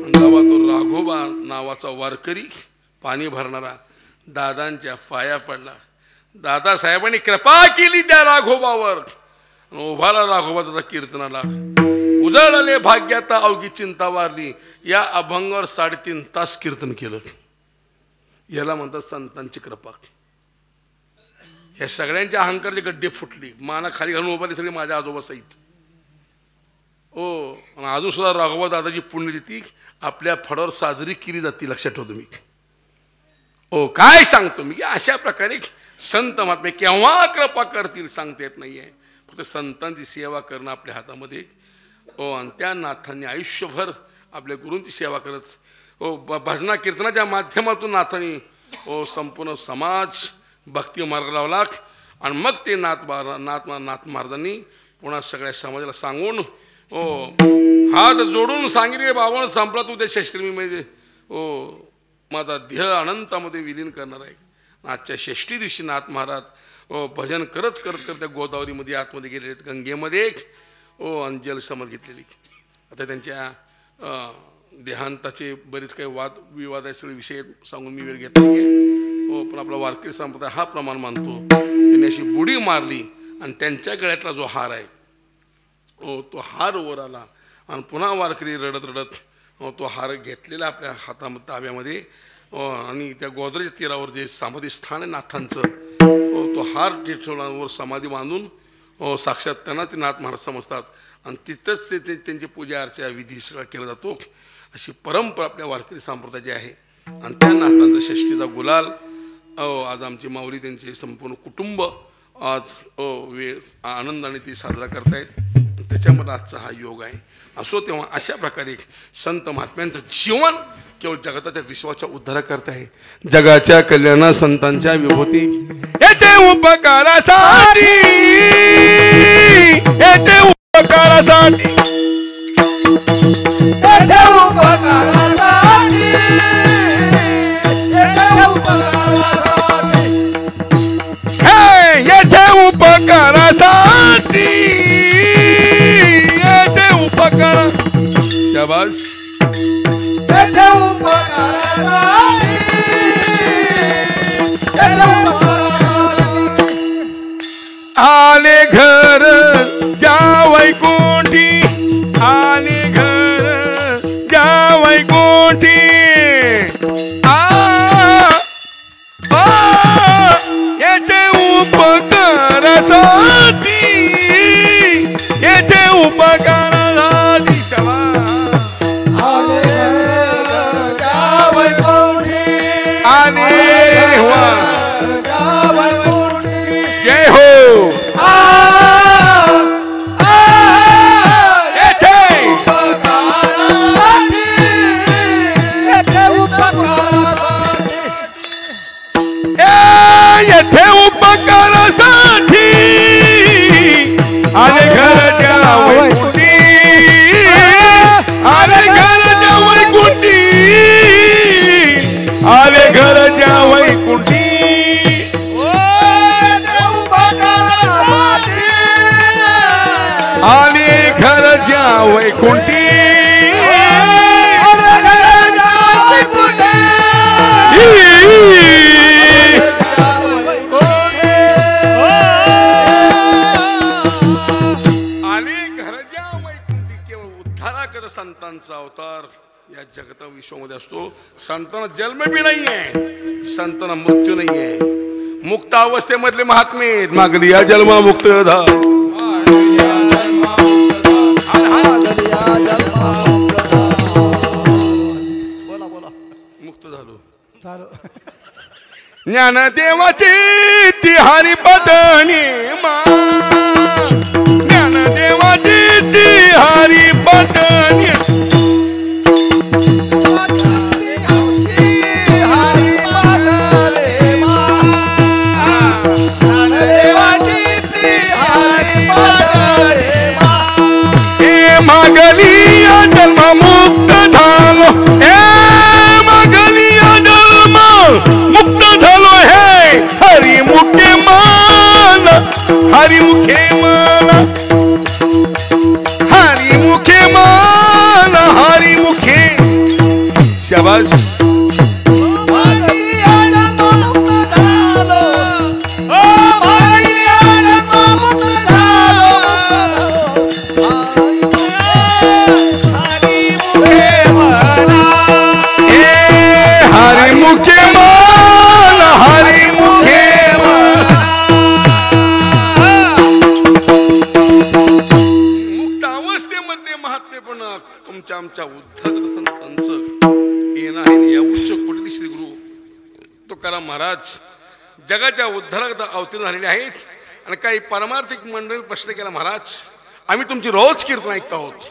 अंगावा तो राघोबा नावाचा वारकरी पाणी भरणारा दादांच्या पाया पडला. दादासाहेबांनी कृपा केली त्या राघोबावर, उभाला राघोबा दादा कीर्तनाला. उजळले भाग्याता अवघी चिंता वारली, या अभंगावर 3.5 तास कीर्तन केलं. याला म्हणतात संतांची कृपा. या सगळ्यांच्या अहंकारचे गड्डे फुटले, माना खाली घालून उभारले सगळे माझ्या आजोबा सहित. अजून सुद्धा राघोबा दादाची पुण्यतिथी आपल्या फळावर साजरी केली जाते, लक्षात ठेवतो मी. काय सांगतो मी, अशा प्रकारे संत महात्मे केव्हा कृपा करतील सांगता येत नाहीये. फक्त संतांची सेवा करणं आपल्या हातामध्ये. आणि त्या नाथांनी आयुष्यभर आपल्या गुरूंची सेवा करत भजना कीर्तनाच्या माध्यमातून नाथांनी संपूर्ण समाज भक्ती मार्ग लावला. आणि मग ते नाथ महाराजांनी पुन्हा सगळ्या समाजाला सांगून हात जोडून सांगितले, बावण संपला तू त्या षष्ठी मी म्हणजे माझा ध्येय अनंतामध्ये विलीन करणार आहे. आजच्या षष्ठी दिवशी नाथ महाराज भजन करत करत करत त्या गोदावरीमध्ये आतमध्ये गेलेले आहेत, गंगेमध्ये आणि जलसमर घेतलेली. आता त्यांच्या देहांताचे बरेच काही वादविवाद आहे, सगळे विषय सांगून मी वेळ घेत नाही. पण आपला वारकरी संप्रदाय हा प्रमाण मानतो. त्यांनी अशी बुडी मारली आणि त्यांच्या गळ्यातला जो हार आहे तो हार वर आला आणि पुन्हा वारकरी रडत रडत तो हार घेतलेला आपल्या हातामध्ये ताब्यामध्ये. आणि त्या गोदावरीच्या तीरावर जे समाधी स्थान आहे नाथांचं, तो हार ठेवला वर समाधी बांधून साक्षात त्यांना ते नाथ महाराज समजतात. आणि तिथंच ते त्यांची पूजा अर्चा विधी सगळा केला जातो. अशी परंपरा आपल्या वारकरी संप्रदायाची आहे. आणि त्या नाथांचा षष्टीचा गुलाल आज आमची माऊली त्यांचे संपूर्ण कुटुंब आज वेळ आनंदाने ती साजरा करतायत. त्याच्यामध्ये आजचा हा योग आहे. असो तेव्हा अशा प्रकारे संत महात्म्यांचं जीवन केवळ जगताच्या विश्वाच्या उद्धार करत आहे. जगाच्या कल्याणा संतांच्या विभूती येते उपकारासाठी, येते उपकारासाठी, येथे उपकारासाठी, येथे उपकारासाठी, येथे उपकारासाठी, येथे उपकार. शाबास. येथे उपकारासाठी, येथे उपकारासाठी. आले घर जा वैकुंठी, आले घर जा वैकुंठी, येथे उपकारासाठी, येथे उपकारासाठी. शाबास. जय हो. येथे उपकारासाठी आले घरच्या वैकुंठी, आले घरच्या वैकुंठी, आले घरच्या वैकुंठी. आले घरच्या वैकुंठी, संतांचा अवतार या जगता विश्वामध्ये असतो. संतांना जन्म बी नाही आहे, संतांना मृत्यू नाही आहे. मुक्तावस्थेमधले महात्मे मागली या जन्मा मुक्त धा मुक्त झालो ज्ञानदेवाची ती हरिपटणी मा ज्ञानदेवाची ती हरिपटणी मागलिया जन्म मुक्त झालो हे मागलिया जन्म मुक्त झालो हे हरिमुखे मान हरिमुखे मान हरिमुखे मान हरिमुखे शाबास हरिमुखे मान हरिमुखे मुक्तावस्थेमधले महात्मे पण तुमच्या आमच्या उद्धर संतांचं येणं आहे या उच्च कोटीतील श्री गुरु तुकाराम महाराज जगाच्या उद्धारकता अवतीर्ण झालेले आहेत आणि काही पारमार्थिक मंडळी प्रश्न केला महाराज आम्ही तुमची रोज कीर्तन ऐकत आहोत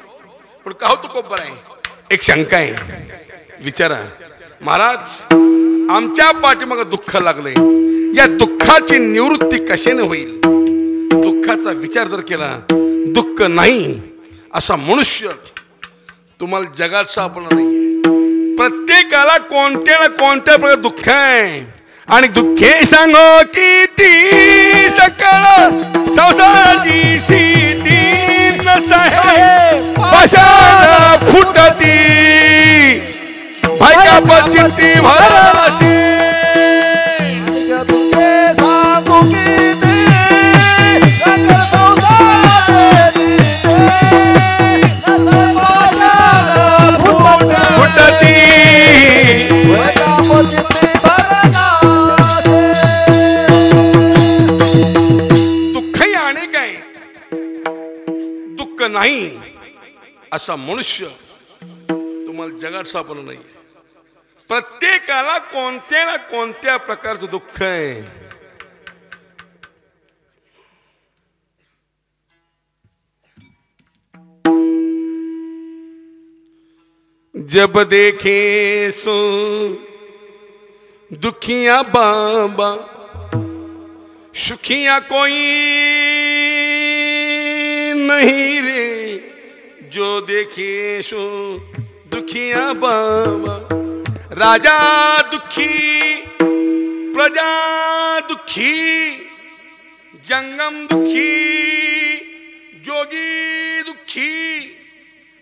पण का होतो खूप बरं आहे एक शंका आहे विचारा महाराज आमच्या पाठीमाग दुःख लागलंय या दुःखाची निवृत्ती कशाने होईल दुःखाचा विचार जर केला दुःख नाही असा मनुष्य तुम्हाला जगात सापडणार नाही प्रत्येकाला कोणत्या ना कोणत्या प्रकार दुःख आहे आणि दुःखे सांगो किती सकळ संसाराची स्थिती नसाहे फुटती भाई का पचिंती भराशी दुःखही अनेक आहे दुःख नाही असा मनुष्य तुम्हाला जगात सापडलं नाही प्रत्येकाला कोणत्या ना कोणत्या प्रकारचं दुःख आहे जब देखे सो दुखिया बाबा सुखिया कोई नहीं रे जो देखे सो दुखिया बाबा राजा दुखी प्रजा दुखी जंगम दुखी जोगी दुखी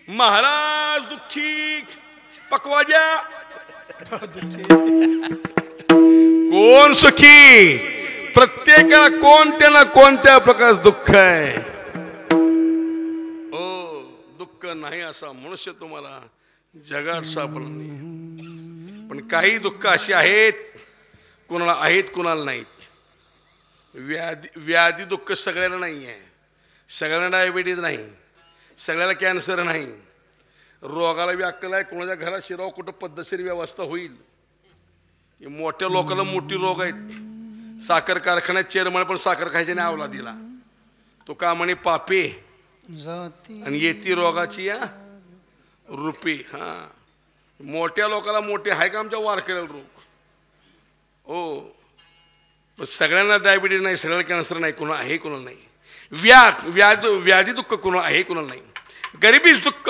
महाराज दुखी पकवाजा कोण सुखी प्रत्येकाला कोणत्या ना कोणत्या प्रकारचं दुःख आहे ओ दुःख नाही असा मनुष्य तुम्हाला जगात सापडला नाही पण काही दुःख अशी आहेत कोणाला आहेत कोणाला नाहीत व्याधी दुःख सगळ्यांना नाही आहे सगळ्यांना डायबिटीज नाही सगळ्याला कॅन्सर नाही रोगाला बी अक्कल आहे कोणाच्या घरात शिराव कुठं पद्धतशीर व्यवस्था होईल मोठ्या लोकांना मोठी रोग आहेत साखर कारखान्यात चेअरमन पण साखर खायची नाही आवला दिला तो का म्हणे पापे आणि येती रोगाची या रुपी हा मोठ्या लोकांना मोठे आहे का आमच्या वारकऱ्याला रोग हो पण सगळ्यांना डायबिटीज नाही सगळ्याला कॅन्सर नाही कोणा आहे कोणाला नाही व्याधी दुःख कोणाला आहे कोणाला नाही गरिबीच दुःख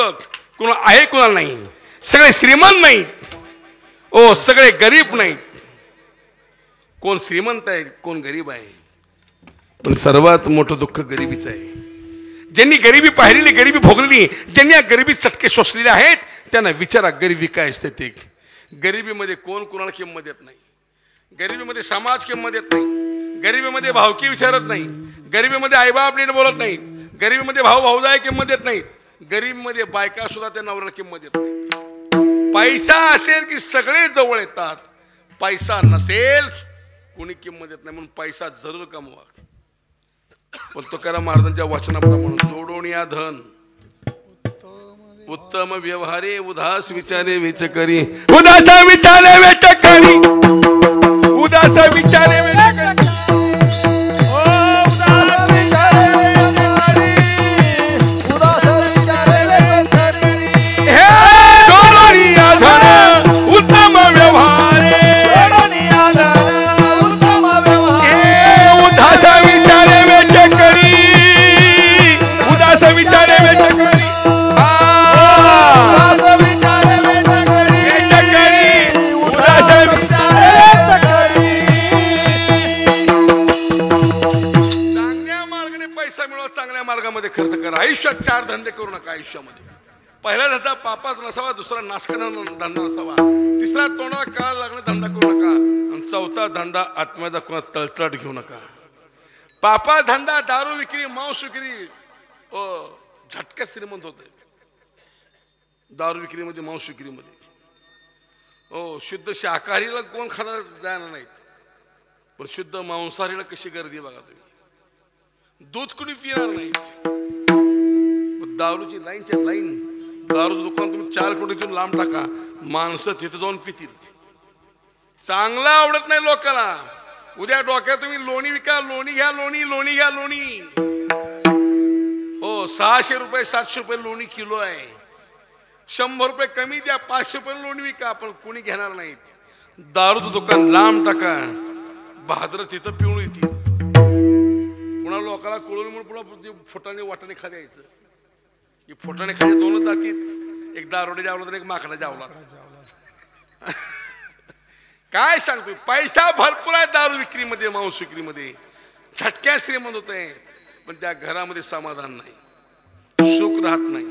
कोणाला आहे कोणाला नाही सगळे श्रीमंत नाहीत ओ सगळे गरीब नाहीत कोण श्रीमंत आहे कोण गरीब आहे पण सर्वात मोठं दुःख गरिबीचं आहे ज्यांनी गरिबी पाहिलेली गरिबी भोगलेली ज्यांनी या गरिबी चटके सोसलेले आहेत त्यांना विचारा गरिबी काय असते ते गरिबीमध्ये कोण कोणाला किंमत देत नाही गरिबीमध्ये समाज किंमत देत नाही गरिबीमध्ये भावकी विचारत नाही गरिबीमध्ये आईबाप नीट बोलत नाही गरिबीमध्ये भाऊ भाऊजाई किंमत देत नाहीत गरिबीमध्ये बायका सुद्धा त्या नवऱ्याला किंमत देत नाही पैसा असेल की सगळे जवळ येतात पैसा नसेल कोणी किंमत देत नाही, म्हणून पैसा जरूर कमवा. पण तुकाराम महाराजांच्या वचनाप्रमाणे जोडून या धन उत्तम व्यवहारे उदास विचारे वेच करी. उदास विचारे वेच करी. उदास विचारे वेच करी. उत्तम व्यवहारे उदास विचारे वेच करी. उदास विचारे वेच करी. चांगल्या मार्गामध्ये खर्च करा. आयुष्यात 4 धंदे करू नका. आयुष्यामध्ये पहिला धंदा पापाचा नसावा, दुसरा नाशकाचा धंदा नसावा, तिसरा तोंडाला काळा लागणे धंदा करू नका, आणि चौथा धंदा आत्म्याचा कोणा तळतळ घेऊ नका. पापा धंदा दारू विक्री, मांस विक्री, झटका श्रीमंत होते दारू विक्रीमध्ये, मांस विक्रीमध्ये. शुद्ध शाकाहारीला कोण खाणार जाणार नाहीत, पण शुद्ध मांसाहारीला कशी गर्दी बघा तुम्ही. दूध कुणी पिणार नाहीत, दारूची लाईनच्या लाईन. दारूचं दुकान तुम्ही 4 कोटीतून लांब टाका, माणसं तिथे जाऊन पितील. चांगला आवडत नाही लोकांना. उद्या डोक्यात तुम्ही लोणी विका, लोणी घ्या, लोणी घ्या, लोणी. 600 रुपये 700 रुपये लोणी किलो आहे. 100 रुपये कमी द्या, 500 रुपये लोणी विका, पण कोणी घेणार नाहीत. दारूचं दुकान लांब टाका, बहादर तिथं पिऊन येतील. पुन्हा लोकांना कळून म्हणून पुन्हा फुटाने वाटाने खा द्यायचं. ही फुटाने खायचे 2 जातीत, एक दारोडे जावला तर एक माकडा जावला. काय सांगतो, पैसा भरपूर आहे दारू विक्रीमध्ये, मांस विक्रीमध्ये. झटक्या श्रीमंत होत आहे, पण त्या घरामध्ये समाधान नाही, सुख राहत नाही.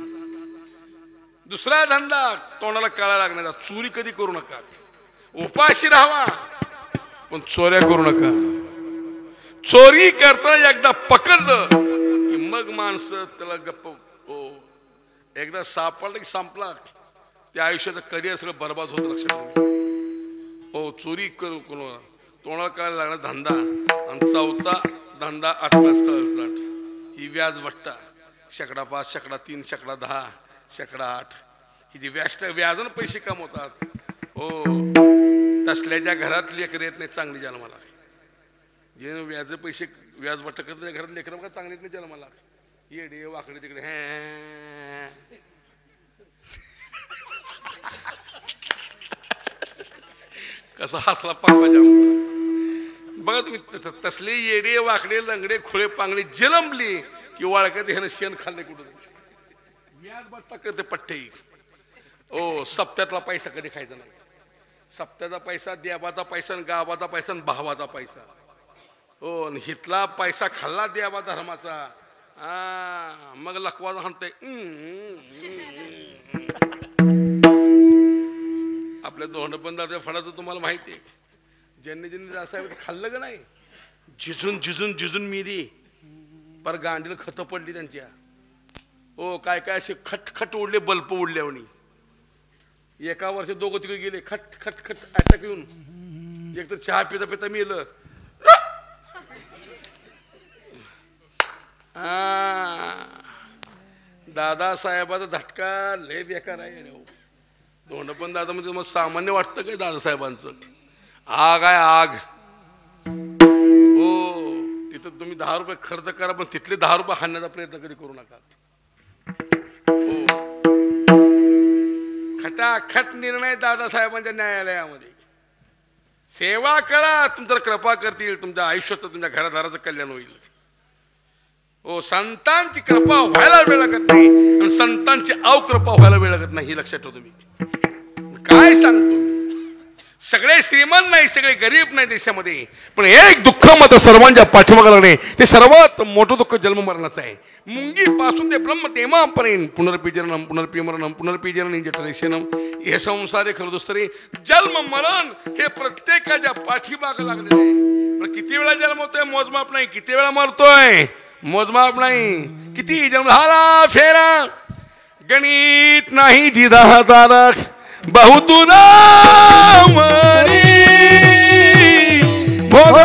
दुसरा धंदा तोंडाला काळा लागण्याचा. चोरी कधी करू नका. उपाशी राहावा, पण चोऱ्या करू नका. चोरी करताना एकदा पकडलं की मग माणसं त्याला गप्प. एकदा सापडलं की संपला, त्या आयुष्याचं करिअर सगळं बर्बाद होतं. लक्षात ठेवा. चोरी करू तोंडाला काळा लागला धंदा, आणि चौथा धंदा आत्मस्थळ. ही व्याज भट्टा, 5%, 3%, 10%, 8%. ही जी व्याजानं पैसे कमवतात. तसल्याच्या घरात लेकरं येत नाही चांगली जन्माला. जे व्याज पैसे व्याज भट्टा करत घरात लेकरं बघा चांगली येत नाही जन्माला. येडे वाकडे तिकडे कसा हसला पांगला जमता बघा तुम्ही. तसले येडे वाकडे लंगडे खुळे पांगडे जलमली की वाळक्यात ह्यानं शेण खाल्ले कुठं. व्याज भट्टा करते पठ्ठे. सप्त्यातला पैसा कधी खायचा नाही. सप्त्याचा पैसा, देवाचा पैसा, गावाचा पैसा, भावाचा पैसा. हितला पैसा खाल्ला देवा धर्माचा, मग लखवाचा हाणते. आपल्या धोंडपंथाच्या फळाचं तुम्हाला माहिती आहे. ज्यांनी ज्यांनी असं खाल्लं का नाही, झिजून झिजून झिजून मिरी पर गांडीला खतं पडली त्यांच्या. काय काय असे खटखट उडले, बल्ब उडल्यावणी. एका वर्षात 2 तिकडे गेले, खट खट खट अटॅक येऊन. एक तर चहा पिता पिता मेलं. दादासाहेबाचा झटका लय बेकार आहे. धोंडपण दादा म्हणजे मग सामान्य वाटतं काय दादासाहेबांचं. आग आहे आग. तिथं तुम्ही 10 रुपये खर्च करा, पण तिथले 10 रुपये हाणण्याचा प्रयत्न कधी करू नका. खटाखट निर्णय दादासाहेबांच्या न्यायालयामध्ये. सेवा करा, तुमच्यावर कृपा करतील, तुमच्या आयुष्याचं तुमच्या घरादाराचं कल्याण होईल. संतांची कृपा व्हायला वेळ लागत नाही, आणि संतांची अवकृपा व्हायला वेळ लागत नाही, हे लक्षात ठेवा तुम्ही. काय सांगतो, सगळे श्रीमंत नाही, सगळे गरीब नाही देशामध्ये, पण एक दुःख मात्र सर्वांच्या पाठीमागे लागणे, ते सर्वात मोठं दुःख जन्म मरणाचं आहे. मुंगी पासून ते ब्रह्मतेमापर्यंत पुनर्पीजनम पुनर्पीमरणम पुनर्पीजनम जठरेशनम हे संसारे खरं दुस्तरे जन्म मरण हे प्रत्येकाच्या पाठीमागे लागलेले आहे. किती वेळा जन्म होतोय मोजमाप नाही, किती वेळा मरतोय मोजमाप नाही, किती जन्म झाला फेरा गणित नाही. जिदा तारक बहुतुना मरी भोग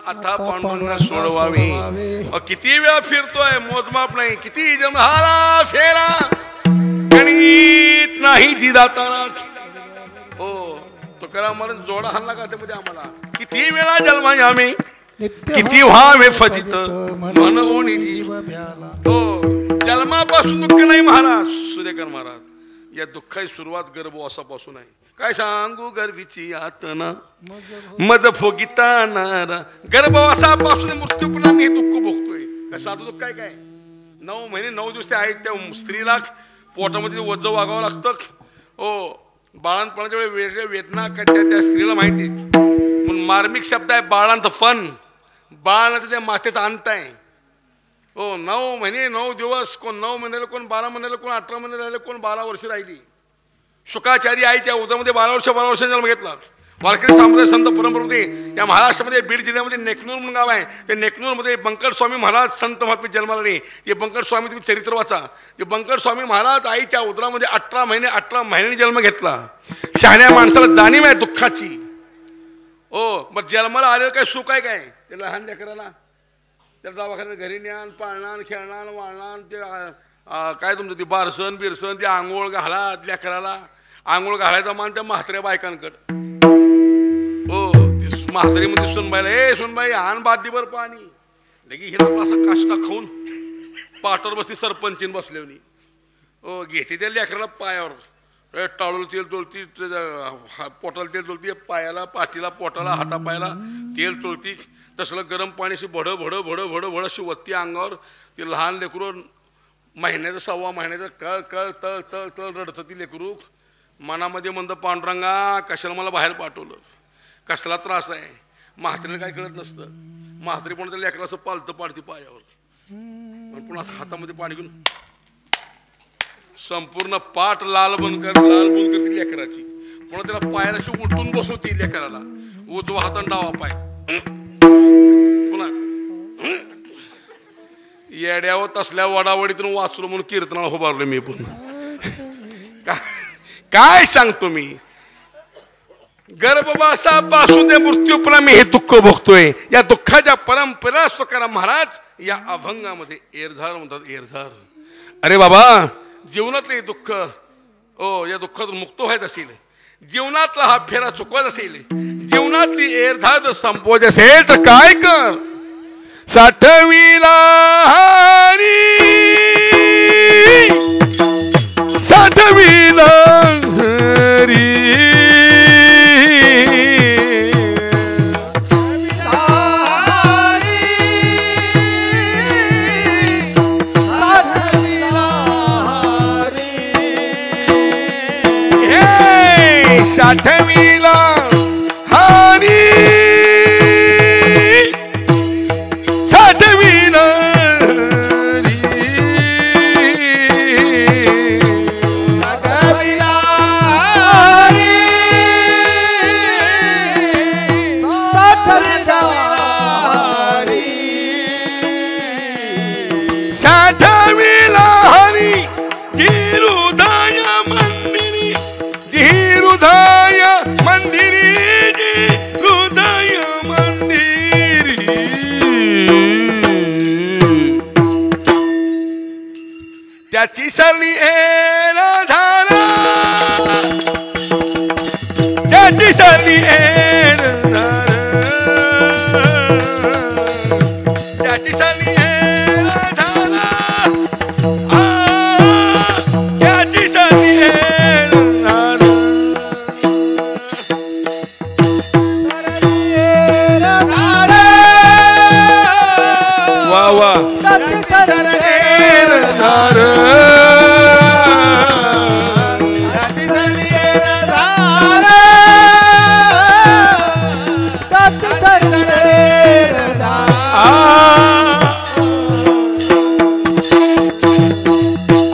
आता पांडुरंगा सोडवावी. किती वेळा फिरतोय मोजमाप नाही, किती जन्माला फेरा गणित नाही जी जाताना. हो तुकाराम मला जोडा हल्ला का त्यामध्ये आम्हाला. किती वेळा जन्मा आम्ही किती व्हावे फजित मन ओणीची. हो जन्मापासून दुःख नाही महाराज. सूर्यकर महाराज या दुःखाची सुरुवात गर्भवासापासून आहे. काय सांगू गर्वीची यातना मज भोगिताना. गर्भवासापासून मृत्यूपर्यंत हे दुःख भोगतोय. काय साधू दुःख काय काय 9 महिने 9 दिवस ते आहेत त्या स्त्रीला पोटामध्ये वज वागावं लागतं. हो बाळांपणाच्या वेळी वेगळ्या वेदना करत्या त्या स्त्रीला माहिती. म्हणून मार्मिक शब्द आहे बाळांत फन. बाळ त्या मातेत अंत आहे. हो 9 महिने 9 दिवस, कोण 9 महिन्याला, कोण 12 महिन्याला, कोण 18 महिने राहिले, कोण 12 वर्ष राहिली. शुकाचारी आईच्या उदरामध्ये 12 वर्ष जन्म घेतला. वारकरी संप्रदाय संत परंपरेमध्ये या महाराष्ट्रामध्ये बीड जिल्ह्यामध्ये नेकनूर म्हणून गाव आहे. त्या नेकनूरमध्ये बंकट स्वामी महाराज संत महात्मे जन्माला नाही. ते बंकट स्वामी तुम्ही चरित्र वाचा. ते बंकट स्वामी महाराज आईच्या उदरामध्ये 18 महिन्यांनी जन्म घेतला. शहाण्या माणसाला जाणीव आहे दुःखाची. हो मग जन्माला आलेलं काय सुख आहे काय ते लहान लेकराला. त्याला दवाखान्यात घरी न्यान पाळणार खेळणार वाळणार ते काय तुमचं ते बारसन बिरसन ते आंघोळ घाला लेकराला. आंघोळ घालायचा मान त्या म्हाताऱ्या बायकांकडं. हो ती म्हातारी म्हणजे सुनबाईला ए सुनबाई आण बादलीभर पाणी. लगी हिला असा काष्टा खाऊन पाटावर बसती सरपंचीन बसल्यावनी. हो घेते त्या लेकराला पायावर टाळूला तेल चोळती, पोटाला तेल चोळती, पायाला पाठीला पोटाला हातापायाला तेल चोळती. तसलं गरम पाण्याशी भड भड भड भड भड अशी वत्ती अंगावर. ते लहान लेकरू महिन्याचं 1.25 महिन्याचं कळ कळ तळ तळ तळ रडतं ती लेकरू. मनामध्ये म्हणतं पांडुरंगा कशाला मला बाहेर पाठवलं, कसला त्रास आहे. म्हातारीला काय कळत नसतं. म्हातारी पण त्या लेकराला असं पालतं पाडती पायावर. पुन्हा हातामध्ये पाणी घेऊन संपूर्ण पाठ लाल बंद करते लेकराची. पुन्हा त्याला पायाला अशी उठून बसवती लेकराला. उजवा हाताने डावा पाय. पुन्हा येड्यावर तसल्या वडावडीतून वाचलो म्हणून कीर्तनाला उभारलो मी. पुन्हा काय सांगतो मी. गर्भवासापासून ते मृत्यूपर्यंत मी हे दुःख भोगतोय. या दुःखाच्या परंपरा तुकाराम महाराज या अभंगामध्ये एरझार म्हणतात. एरझार अरे बाबा जीवनातले दुःख ओ या दुःखातून मुक्त व्हायचं असेल, जीवनातला हा फेरा चुकवायचा असेल, जीवनातली एरझार जर संपवायची असेल तर काय कर. साठविला हरी साठविला हरी साठविला हरी साठविला साठविला हरी हृदय मंदिरी हृदय मंदिरी हृदय मंदिरी. त्याची सरणी धारा त्याची सरणी धारा त्याची सरणी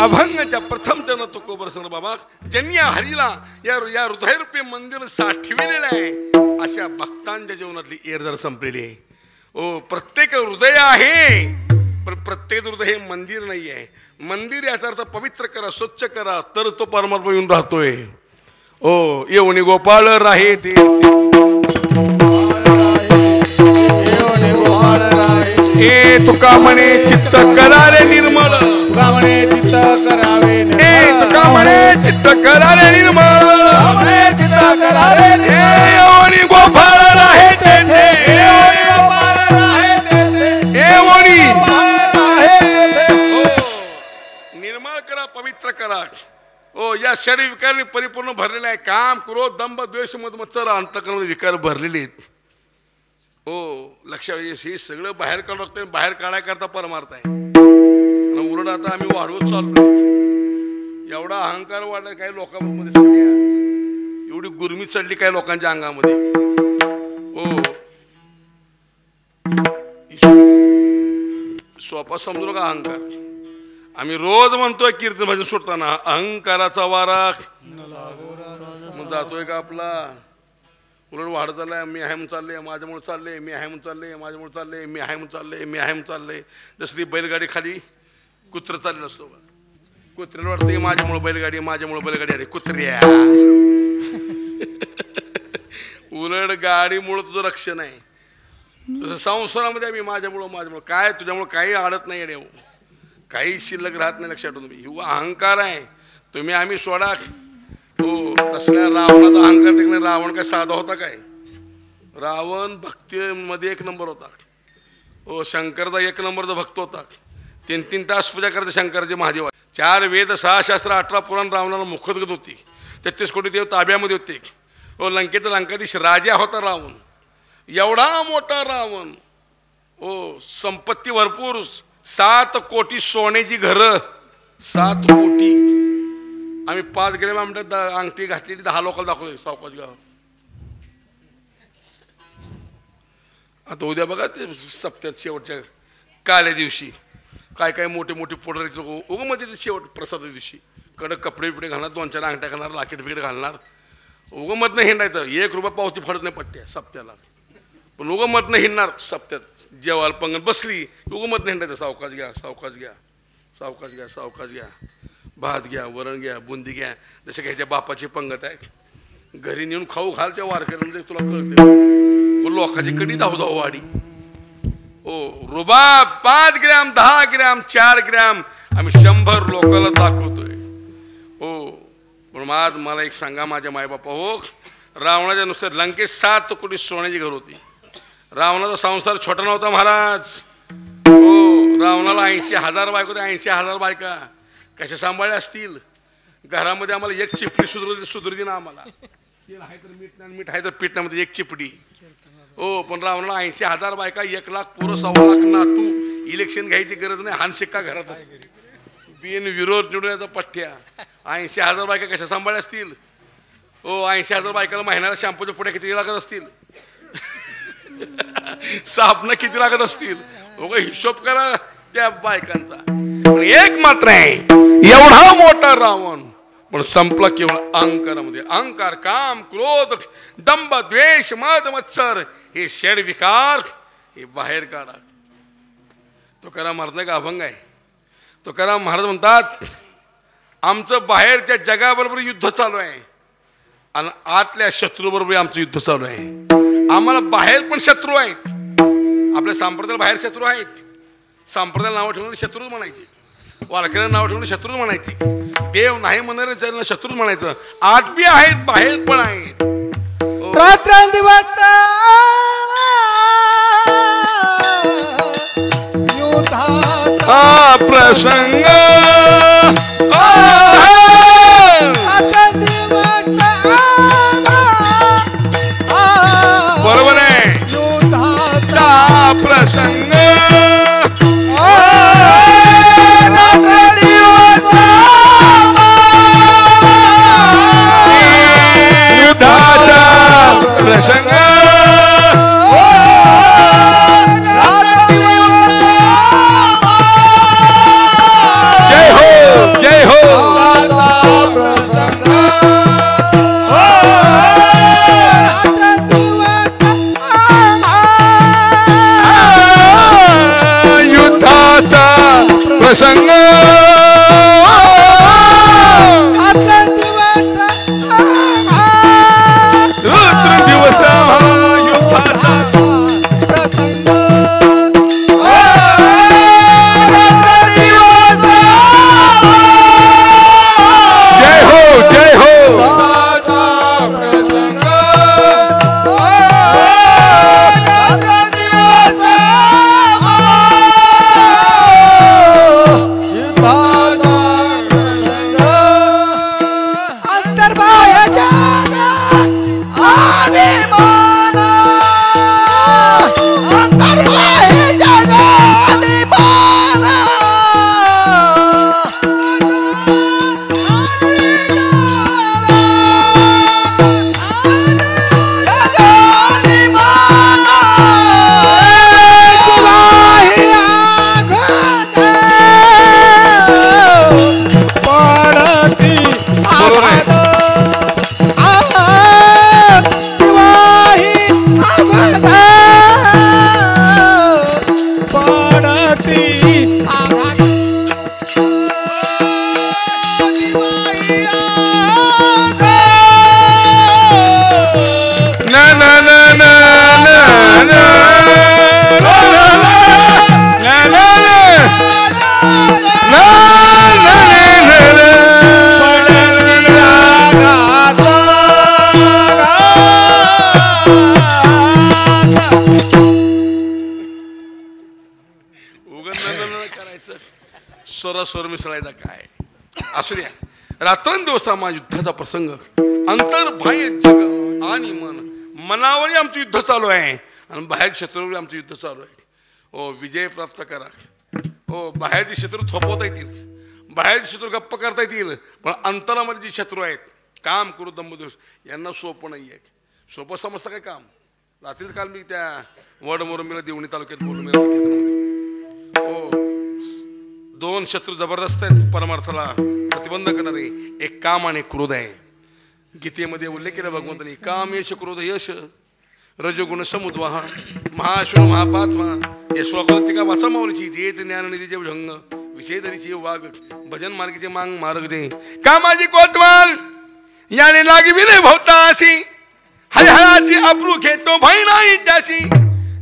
अभंगाच्या प्रथम चरण तुकोबर सर बाबा ज्यांनी या हरीला या हृदयरूपी मंदिर साठविलेलं आहे अशा भक्तांच्या जीवनातली एरझार संपलेली आहे. ओ प्रत्येक हृदय आहे पण प्रत्येक हृदय हे मंदिर नाही आहे. मंदिर याचा अर्थ पवित्र करा, स्वच्छ करा, तर तो परमात्मा येऊन राहतोय. ओ येऊन गोपाळ राहे ते तुका म्हणे चित्त करारे निर्मळ तुका म्हणे चित्त करावे तुका म्हणे चित्त करारे निर्मळ चित्त करावे एवणी गोपाळ राहे तेथे एवणी निर्मळ करा पवित्र करा. ओ या षडी विकारांनी परिपूर्ण भरलेले आहे. काम क्रोध दंभ द्वेष मद मत्सर अंतःकरणामध्ये विकार भरलेले आहेत. हो लक्षात हे सगळं बाहेर काढू लागतं. बाहेर काढायकरता परमार्थ आहे. उलट आता आम्ही वाढवत चाललोय. एवढा अहंकार वाढला काही लोकांमध्ये सध्या एवढी गुरमी चढली काही लोकांच्या अंगामध्ये. हो सोपा समजू नका अहंकार. आम्ही रोज म्हणतोय कीर्तन भजन सुटताना अहंकाराचा वारा मग जातोय का आपला. उलट वाढत चाललाय. मी आहे म्हणून चालले माझ्यामुळे चालले मी आहे म्हणून चालले माझ्यामुळे चालले मी आहे म्हणून चालले मी आहे म्हणून चालले. जसं ती बैलगाडी खाली कुत्र चाललेलं असतो. कुत्र्याला वाटतं माझ्यामुळे बैलगाडी माझ्यामुळे बैलगाडी अरे कुत्र्या. उलट गाडीमुळं तुझं रक्षण आहे. तसं संसारामध्ये आम्ही माझ्यामुळं काय तुझ्यामुळं काही अडत नाही रे. काही शिल्लक राहत नाही. लक्षात ठेवा तुम्ही. अहंकार आहे तुम्ही आम्ही सोडा. हो तसल्या रावणाचा अहंकार टेकणे. रावण काय साधा होता काय. रावण भक्तीमध्ये एक नंबर होता. हो शंकरचा एक नंबरचा भक्त होता. 3-3 तास पूजा करते शंकराचे महादेवा. 4 वेद 6 शास्त्र 18 पुराण रावणाला मुखतगत होती. 33 कोटी देव ताब्यामध्ये होते. हो लंकेचा लंकाधीश राजा होता रावण. एवढा मोठा रावण. हो संपत्ती भरपूर 7 कोटी सोन्याची घरं 7 कोटी. आम्ही 5 ग्रॅम आमच्या अंगठी घातलेली 10 लोकांना दाखवतोय सावकाश गाव. आता उद्या बघा ते सप्त्यात शेवटच्या काल्या दिवशी काय काय मोठे मोठे पोटर लोक उगं मध्ये ते शेवट प्रसादा दिवशी कडक कपडे बिपडे घालणार 2-4 अंगठ्या घालणार लाकेट बिकेट घालणार. उगं मधनं हिंडायचं. 1 रुपया पावती फडत नाही पट्ट्या सप्त्याला. पण उगं मधनं हिंडणार सप्त्यात. जेवायला पंगत बसली उगं मधनं हिंडायचं. सावकाश घ्या सावकाश घ्या सावकाश घ्या सावकाश घ्या. भात घ्या वरण घ्या बुंदी घ्या. जसं काही ह्याच्या बापाची पंगत आहे. घरी नेऊन खाऊ घाल त्या वारकऱ्यांमध्ये तुला कळते. लोकांची कडी धाव धाव वाडी. ओ रुबाब 5 ग्रॅम 10 ग्रॅम 4 ग्रॅम आम्ही 100 लोकांना दाखवतोय. हो पण आज मला एक सांगा माझ्या मायबापा. हो रावणाच्या नुसतं लंकेत 7 कोटी सोन्याची घर होती. रावणाचा संसार छोटा नव्हता महाराज. हो रावणाला 80,000 बायका होत्या. 80,000 बायका कशा सांभाळल्या असतील. घरामध्ये आम्हाला एक चिपडी सुधरू दे ना आम्हाला. तेल आहे तर मीठ नाही मीठ आहे तर पीठ नाही एक चिपडी. हो पण रावणाला 80,000 बायका 1 लाख पोरं 1.25 लाख नातू. इलेक्शन घ्यायची गरज नाही. हानशिक्का घरात बिन विरोध निवडण्याचा पठ्ठ्या. 80,000 बायका कशा सांभाळल्या असतील. हो 80,000 बायकाला महिन्याला शॅम्पूच्या पुढे किती लागत असतील. साबण किती लागत असतील. हो हिशोब करा त्या बायकांचा. पण एक मात्र आहे एवढा मोठा रावण पण संपला केवळ अहंकारामध्ये. अहंकार काम क्रोध दंभ द्वेष मद मत्सर हे षड विकार हे बाहेर काढा. तुकाराम महाराज का अभंग आहे. तुकाराम महाराज म्हणतात आमचं बाहेरच्या जगाबरोबर युद्ध चालू आहे आणि आतल्या शत्रूबरोबर आमचं युद्ध चालू आहे. आम्हाला बाहेर पण शत्रू आहेत. आपल्या संप्रदायाला बाहेर शत्रू आहेत. संप्रदायाला नावं ठेवून शत्रूच म्हणायचे. वारकऱ्यांना नाव ठेवून शत्रूच म्हणायचे. देव नाही म्हणणारे त्यांना शत्रूच म्हणायचं. आत बी आहेत बाहेर पण आहेत. रात्रंदिवस युद्धाचा प्रसंग बरोबर आहे. युद्धाचा प्रसंग प्रसंग जय हो जय हो. युद्धाचा प्रसंग दिवस युद्धाचा प्रसंग स्वर मिसळायचा काय असू द्या. रात्रंदिवस आम्हा युद्धाचा प्रसंग, अंतर बाह्य जग आणि मनावरही आमचं युद्ध चालू आहे आणि बाहेर शत्रूवर आमचं युद्ध चालू आहे. हो, विजय प्राप्त करा. हो, बाहेरचे शत्रू थोपवता येतील, बाहेरचे शत्रू गप्प करता येतील, पण अंतरामध्ये जे शत्रू आहेत काम करू दंबदिवस यांना सोपं नाही आहे. सोपं समजतं काय काम? रात्रीच काल मी त्या वडमोरमीला देवणी तालुक्यात बोलून हो, 2 शत्रू जबरदस्त आहेत परमार्थाला प्रतिबंध करणारे, एक काम आणि एक क्रोध आहे. गीतेमध्ये उल्लेख केला भगवंतांनी, काम यश क्रोध यश रजोगुण समुद्वाह महाश्व महापात्मा. या श्लोकावरती का वाचा माऊलीची जेत ज्ञान निधीचे भंग विषय धरीची वाघ भजन मार्गीचे मांग मार्ग दे कामाची कोतवाल याने लागिविले भोवताशी हरिहराची अप्रू घेतो भय नाही त्याशी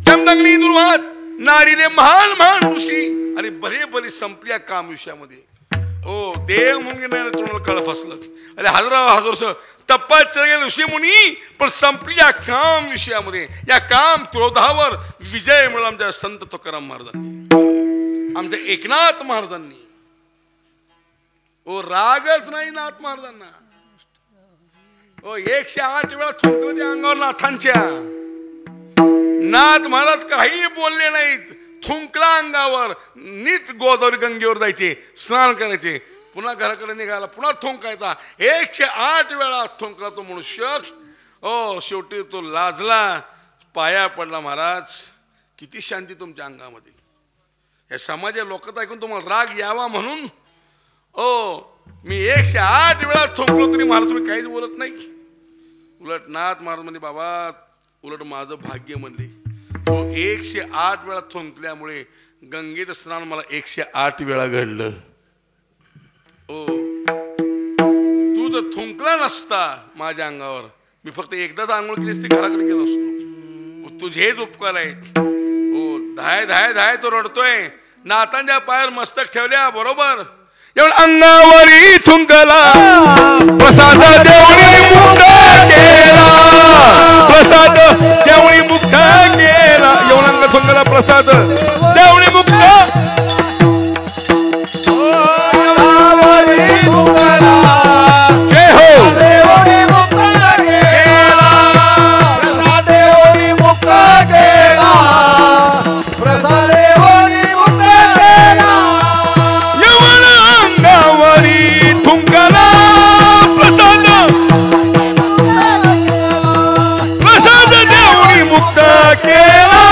चमदंगली दुर्वास नारीने महान महान ऋषी आणि बरे बरे संपल्या काम विषयामध्ये. ओ देव मुंगी नाही तुम्हाला कळ फसलं. अरे हजार वर्ष तपास चढेल ऋषी मुनी पण संपल्या काम विषयामध्ये. या काम क्रोधावर विजय मिळाला आमच्या संत तुकाराम महाराजांनी, आमच्या एकनाथ महाराजांनी. ओ रागच नाही नाथ महाराजांना. ओ 108 वेळा थुंकलं त्या अंगावर नाथांच्या. नाथ महाराज काही बोलले नाहीत, थुंकला अंगावर. नीट गोदावरी गंगेवर जायचे, स्नान करायचे, पुन्हा घराकडे निघाला, पुन्हा थुंकायचा. 108 वेळा थुंकला तो मनुष्य. ओ शेवटी तो लाजला, पाया पडला. महाराज किती शांती तुमच्या अंगामध्ये. या समाजा लोकात ऐकून तुम्हाला राग यावा म्हणून ओ मी 108 वेळा थुंकलो तरी महाराज तुम्ही काहीच बोलत नाही. उलट नाथ महाराज म्हणजे बाबा उलट माझं भाग्य म्हणले. तो 108 वेळा थुंकल्यामुळे गंगेत स्नान मला 108 वेळा घडलं. ओ तू जर थुंकला नसता माझ्या अंगावर, मी फक्त एकदाच आंघोळ केली असती, घराकडे गेलो असतो. तुझेच उपकार आहेत. ओ धाय धाय धाय तो रडतोय. नातांच्या पायावर मस्तक ठेवल्या बरोबर एवढं अंगावरी थुंकला प्रसाद देवणी मुक्त केला, प्रसाद देवणी मुक्त केला. एवढं अंग थुंकला प्रसाद देवणी मुक्त जय हो देवणी मुक्त केला, प्रसाद देवणी मुक्त केला, प्रसाद देवणी मुक्त केला. एवढं अंगावरी थुंकला प्रसाद प्रसाद देवणी मुक्त केला,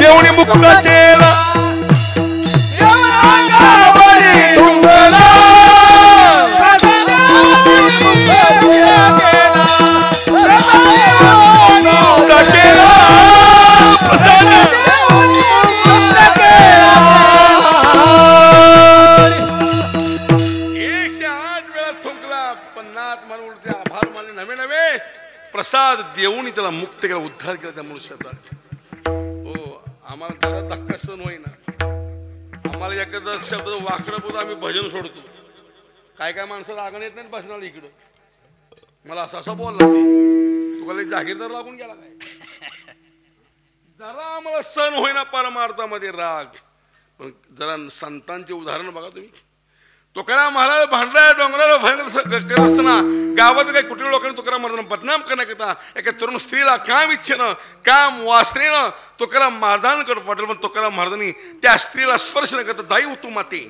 देवणी मुक्त केला. प्रसाद देऊन त्याला मुक्त केला, उद्धार केला त्या मनुष्याचा. हो आम्हाला जरा धक्का सहन होईना. आम्हाला एखादा शब्द वाकडं बोलतो आम्ही भजन सोडतो. काय काय माणसं रागण येत नाही भजनाला इकडं. मला असं असं बोलला ते तुला जागीरदार लागून गेला काय. जरा आम्हाला सहन होईना परमार्थामध्ये राग. पण जरा संतांचे उदाहरण बघा तुम्ही. तुकाराम महाराज भांडरा डोंगराला करत असताना गावात काही कुठल्या लोकांनी तुकाराम महाराजांना बदनाम करण्याकरता एका तरुण स्त्रीला काम इच्छेनं काम वासनेनं तुकाराम महाराजांकडे पाठवलं. पण तुकाराम महाराजांनी त्या स्त्रीला स्पर्श न करता जाई उतू माते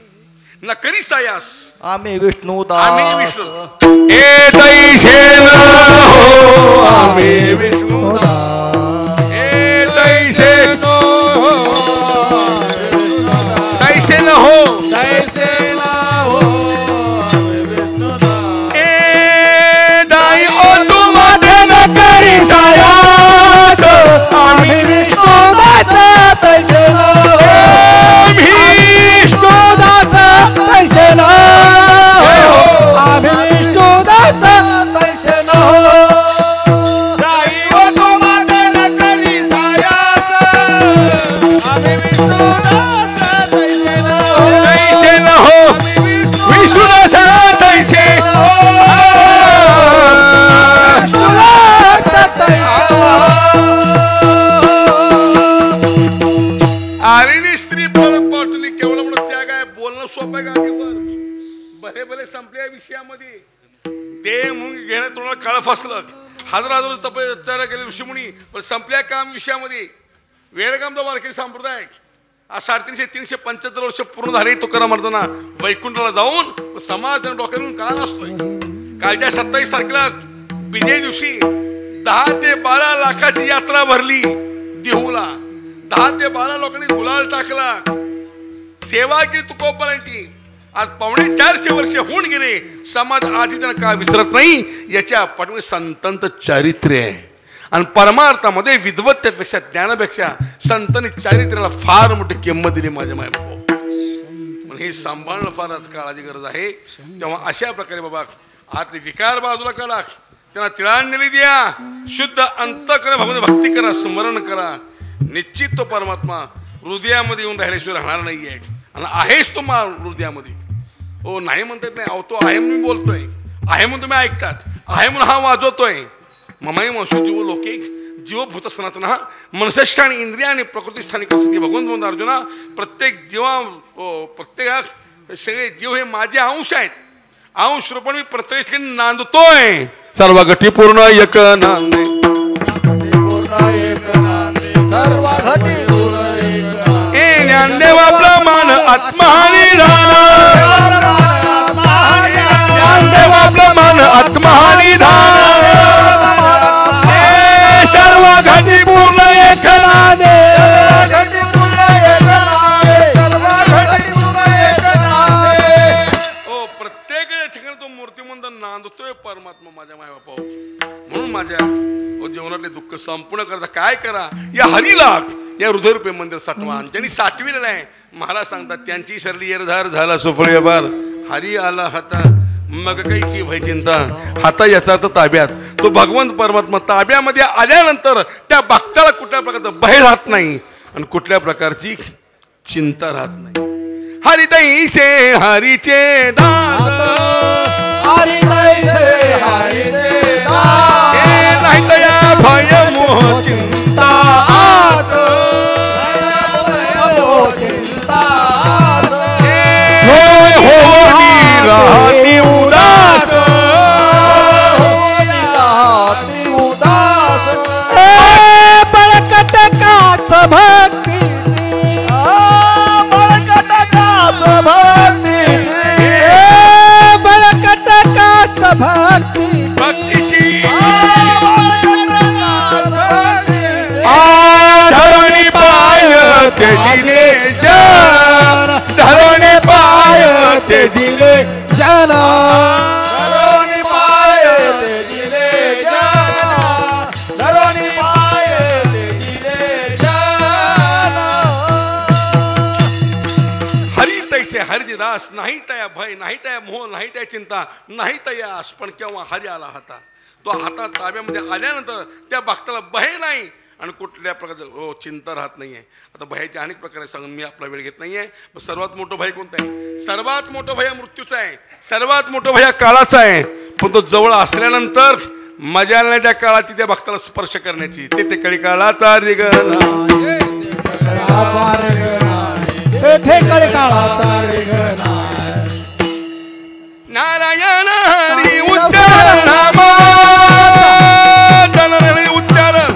न करी सायास आम्ही विष्णू आम्ही विष्णू ए तैसे न हो आम्ही विष्णू ए तैसे तैसे न हो तैसे करी सायास आम्ही विष्णुदास तैसे न विष्णुदास तैसे न आम्ही विष्णुदास तैसे न संपल्या विषयामध्ये देह म्हणून घेणं तुम्हाला काळ फसलं. हजार तपश्चर्या केले ऋषीमुनी, पण संपल्या काम विषयामध्ये. वेळगामचा वारकरी संप्रदाय आज 375 वर्ष पूर्ण झाले. तुकाराम महाराजांना वैकुंठाला जाऊन समाज डोक्यावरून काळ असतोय. कालच्या 27 तारखेला विजय दिवशी 10 ते 12 लाखाची यात्रा भरली देहूला. 10 ते 12 लोकांनी गुलाल टाकला, सेवा केली तुकोबारांची. आज 450 वर्ष होऊन गेले. समाज आजही त्यांना काय विसरत नाही. याच्या पाठीमागे संतांचं चारित्र्य आहे. आणि परमार्थामध्ये विद्वत्तेपेक्षा ज्ञानापेक्षा संतांनी चारित्र्याला फार मोठी किंमत दिली माझ्या मायबापा. पण हे सांभाळणं फारच काळाची गरज आहे. तेव्हा अशा प्रकारे बाबा आतले विकार बाजूला काढा, त्यांना तिळांजली द्या, शुद्ध अंतःकरण भावाने भक्ती करा, स्मरण करा. निश्चित तो परमात्मा हृदयामध्ये येऊन राहिल्याशिवाय राहणार नाही आहे. आणि आहेच तो हृदयामध्ये. हो नाही म्हणतात नाही, अहो तो आहे म्हणून बोलतोय, आहे म्हणून तुम्ही ऐकतात, आहे म्हणून हा वाजवतोय. ममाई मशू जीव लोके जीवभूत सनातन हा मनसष्ट आणि इंद्रिया आणि प्रकृती स्थानिक स्थिती भगवंत म्हणून अर्जुना. प्रत्येक जीवा प्रत्येक सगळे जीव हे माझे अंश आहेत. अंश रूपाने मी प्रत्येक ठिकाणी नांदतोय. सर्व गठी पूर्ण एक नांदे, ए ज्ञानदेव आपला मान आत्महानी झाला, ज्ञानदेव आपला मान आत्महानी झाला. सर्व घटी पूर्ण एक नांदे, प्रत्येक ठिकाणी तो मूर्तिमंत नांदतोय परमात्मा माझ्या मायबापा. म्हणून माझ्या जीवनातले दुःख संपूर्ण करता काय करा, या हरीला या हृदयरूपे मंदिर साठवा. त्यांनी साठविलेलं आहे. महाराज सांगतात त्यांची शरली येरधार झाला सुफळ व्यवहार. हरी आला हाता मग काहीची भय चिंता. हाता याचा तर ताब्यात. तो भगवंत परमात्मा ताब्यामध्ये आल्यानंतर त्या भक्ताला कुठल्या प्रकारचं भय राहत नाही आणि कुठल्या प्रकारची चिंता राहत नाही. हरिदैसे हरीचे दास, हरिदैसे हरीचे दास, नाही दया भय मोह चिंता आस, चिंता आस, होय होनी राहती उदास, होनी राहती उदास. बळकट कास भक्तीची, बळकट कास भक्तीची, बळकट कास भक्तीची, भक्तीची धरणी पाय तेजिले जन, धरणी पाय तेजिले जन, धरणी पाय तेजिले जन, धरणी पाय तेजिले जन. हरी तैसे हरिचे दास. नाही तया भय, नाही तया मोह, नाही तया चिंता, नाही तया आस. पण केव्हा हरी आला हाता, तो हाता ताब्यामध्ये आल्यानंतर त्या भक्ताला भय नाही आणि कुठल्या प्रकारचं चिंता राहत नाहीये. आता भयाचे अनेक प्रकारे सांगून मी आपला वेळ घेत नाहीये. सर्वात मोठं भय कोणतं आहे? सर्वात मोठं भय मृत्यूचं आहे. सर्वात मोठं भय काळाचं आहे. पण तो जवळ असल्यानंतर मजा नाही त्या काळाची त्या भक्ताला स्पर्श करण्याची. ते कळी काळाचा रिगणा, तेथे कळकाळाचा रेगना. नारायण हरी उच्चार नामा, उच्चारण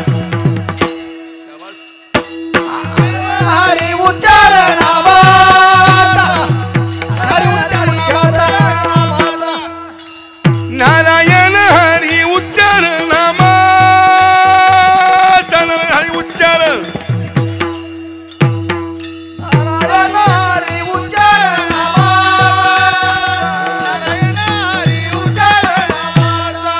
हरी उच्चार नामाचा, हरी उच्चार नामाचा, नारायण हरी उच्चार नामा, हरी उच्चारण नारायण हरी उच्चार नामा, नारायण हरी उच्चार नामाचा.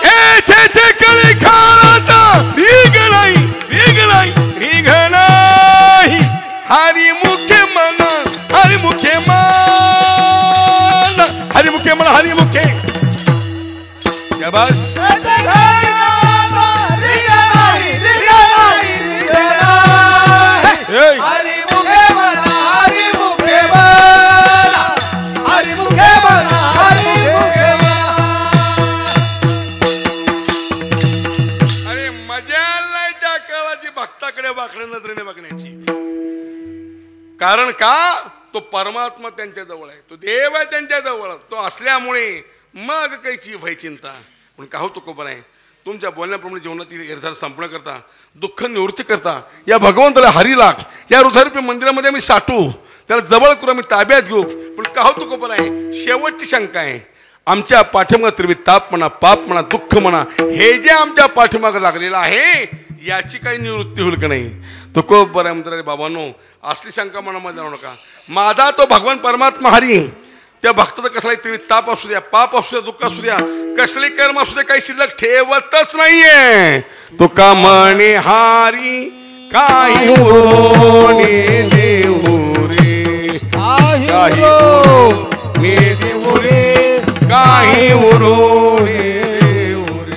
हे ते कळी खाळाचा रिगणाई, रिगणाई, रिगणाई. हरी मुखे मन, हरी मुखे मन, हरी मुखे मन, हरी मुखे. शाबास. हरी मुखे म्हणा, हरी मुखे म्हणा, हरी मुखे म्हणा, हरी मुखे म्हणा. अरे मजा नाही त्या काळाची भक्ताकडे वाकड्या नजरेने बघण्याची. कारण का तो परमात्मा त्यांच्या जवळ आहे, तो देव आहे त्यांच्या जवळ. तो असल्यामुळे मग काहीची भय चिंता. पण का हो तुकोबर आहे, तुमच्या बोलण्याप्रमाणे जीवनातील निर्धार संपन्न करता, दुःख निवृत्ती करता, या भगवंताला हरी लाख या हृदयरूपी मंदिरामध्ये आम्ही साठू, त्याला जवळ करू, आम्ही ताब्यात घेऊ. पण का हो तुकोबर आहे, शेवटची शंका आहे. आमच्या पाठीमागं त्रिविध ताप म्हणा, पाप म्हणा, दुःख म्हणा, हे जे आमच्या पाठीमागं लागलेलं आहे याची काही निवृत्ती होईल का नाही. तुकोबर आहे म्हणतात, बाबांनो असली शंका मनामध्ये आणू नका. माझा तो भगवान परमात्मा हरी, त्या भक्ताचा कसलाही त्रिविध ताप असू द्या, पाप असू द्या, दुःख असू द्या, कसले कर्म असू द्या, काही शिल्लक ठेवतच नाहीये. तुका म्हणे हारी काही उरोणे देऊ रे, काही उरोणे देऊ रे, काही उरोणे देऊ रे.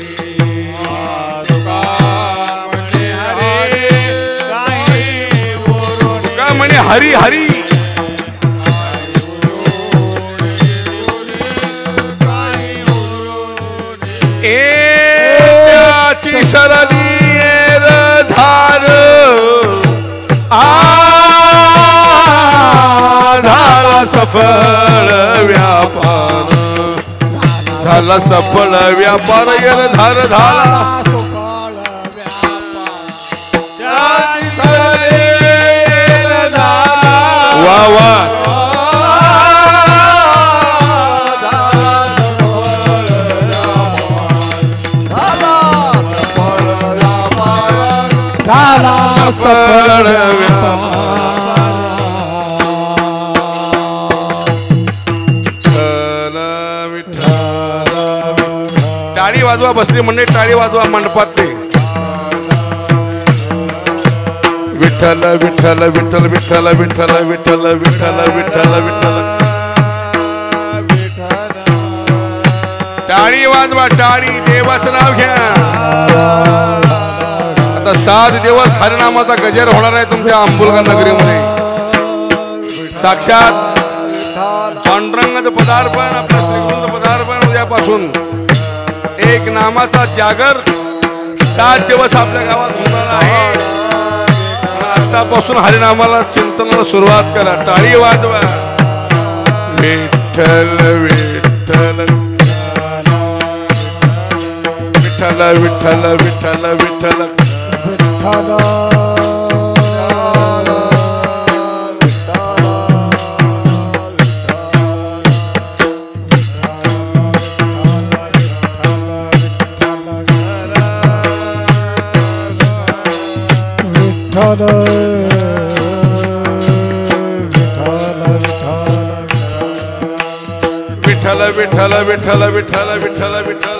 तुका म्हणे हरी हरी त्याची सरली धार झाला सफळ व्यापार, झाला सफळ व्यापार यर धार झाला त्याची सरली धार. वा वा सफळ टाळी वाजवा, बसली मंडळी टाळी वाजवा मंडपातले. विठ्ठल विठ्ठल विठ्ठल विठ्ठल विठ्ठल विठ्ठल विठ्ठल विठ्ठल विठ्ठल. टाळी वाजवा, टाळी, देवाचं नाव घ्या. आता 7 दिवस हरिनामाचा गजर होणार आहे तुमच्या अंबुलगा नगरीमध्ये. साक्षात पांडुरंगाचं पदार्पण, आपल्या श्रीगुरूचं पदार्पण. उद्यापासून एक नामाचा जागर 7 दिवस आपल्या गावात होणार आहे. आतापासून हरिनामाला चिंतनाला सुरुवात करा. टाळी वाजवा. विठ्ठल विठ्ठल विठ्ठल विठ्ठल विठ्ठल विठ्ठल विठ्ठल विठ्ठल विठ्ठल विठ्ठल विठ्ठल विठ्ठल विठ्ठल.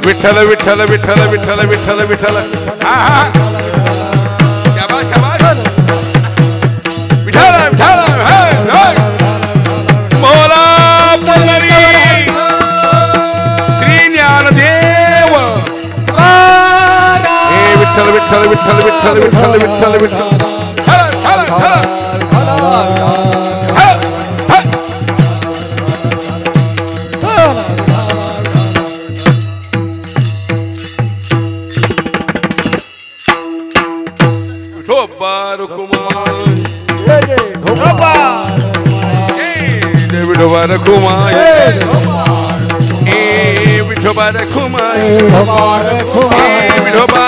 विठ्ठल विठ्ठल विठ्ठल विठ्ठल विठ्ठल विठ्ठल. शाबास शाबास. विठ्ठल विठ्ठल मोला पुंडरी श्री ज्ञानदेव. विठ्ठल विठ्ठल विठ्ठल विठ्ठल विठ्ठल विठ्ठल विठ्ठल. विठोबा रखुमाय, विठोबा रखुमाय, विठोबा रखुमाय, विठोबा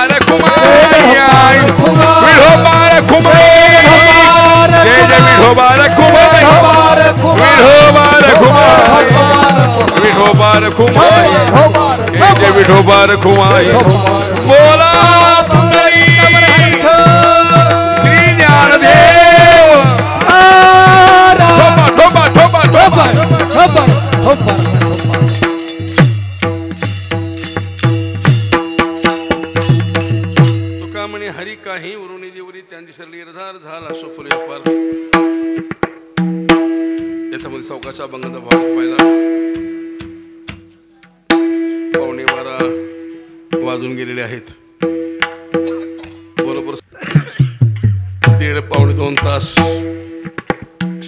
रखुमाय, जय जय विठोबा रखुमाय, विठोबा रखुमाय, विठोबा रखुमाय, जय जय विठोबा रखुमाय. बोला श्री ज्ञानदेव. फार याच्यामध्ये सावकाशा अभंगाचा भाव पाहिला. 11:15 वाजून गेलेले आहेत. बरोबर 1.5-2 तास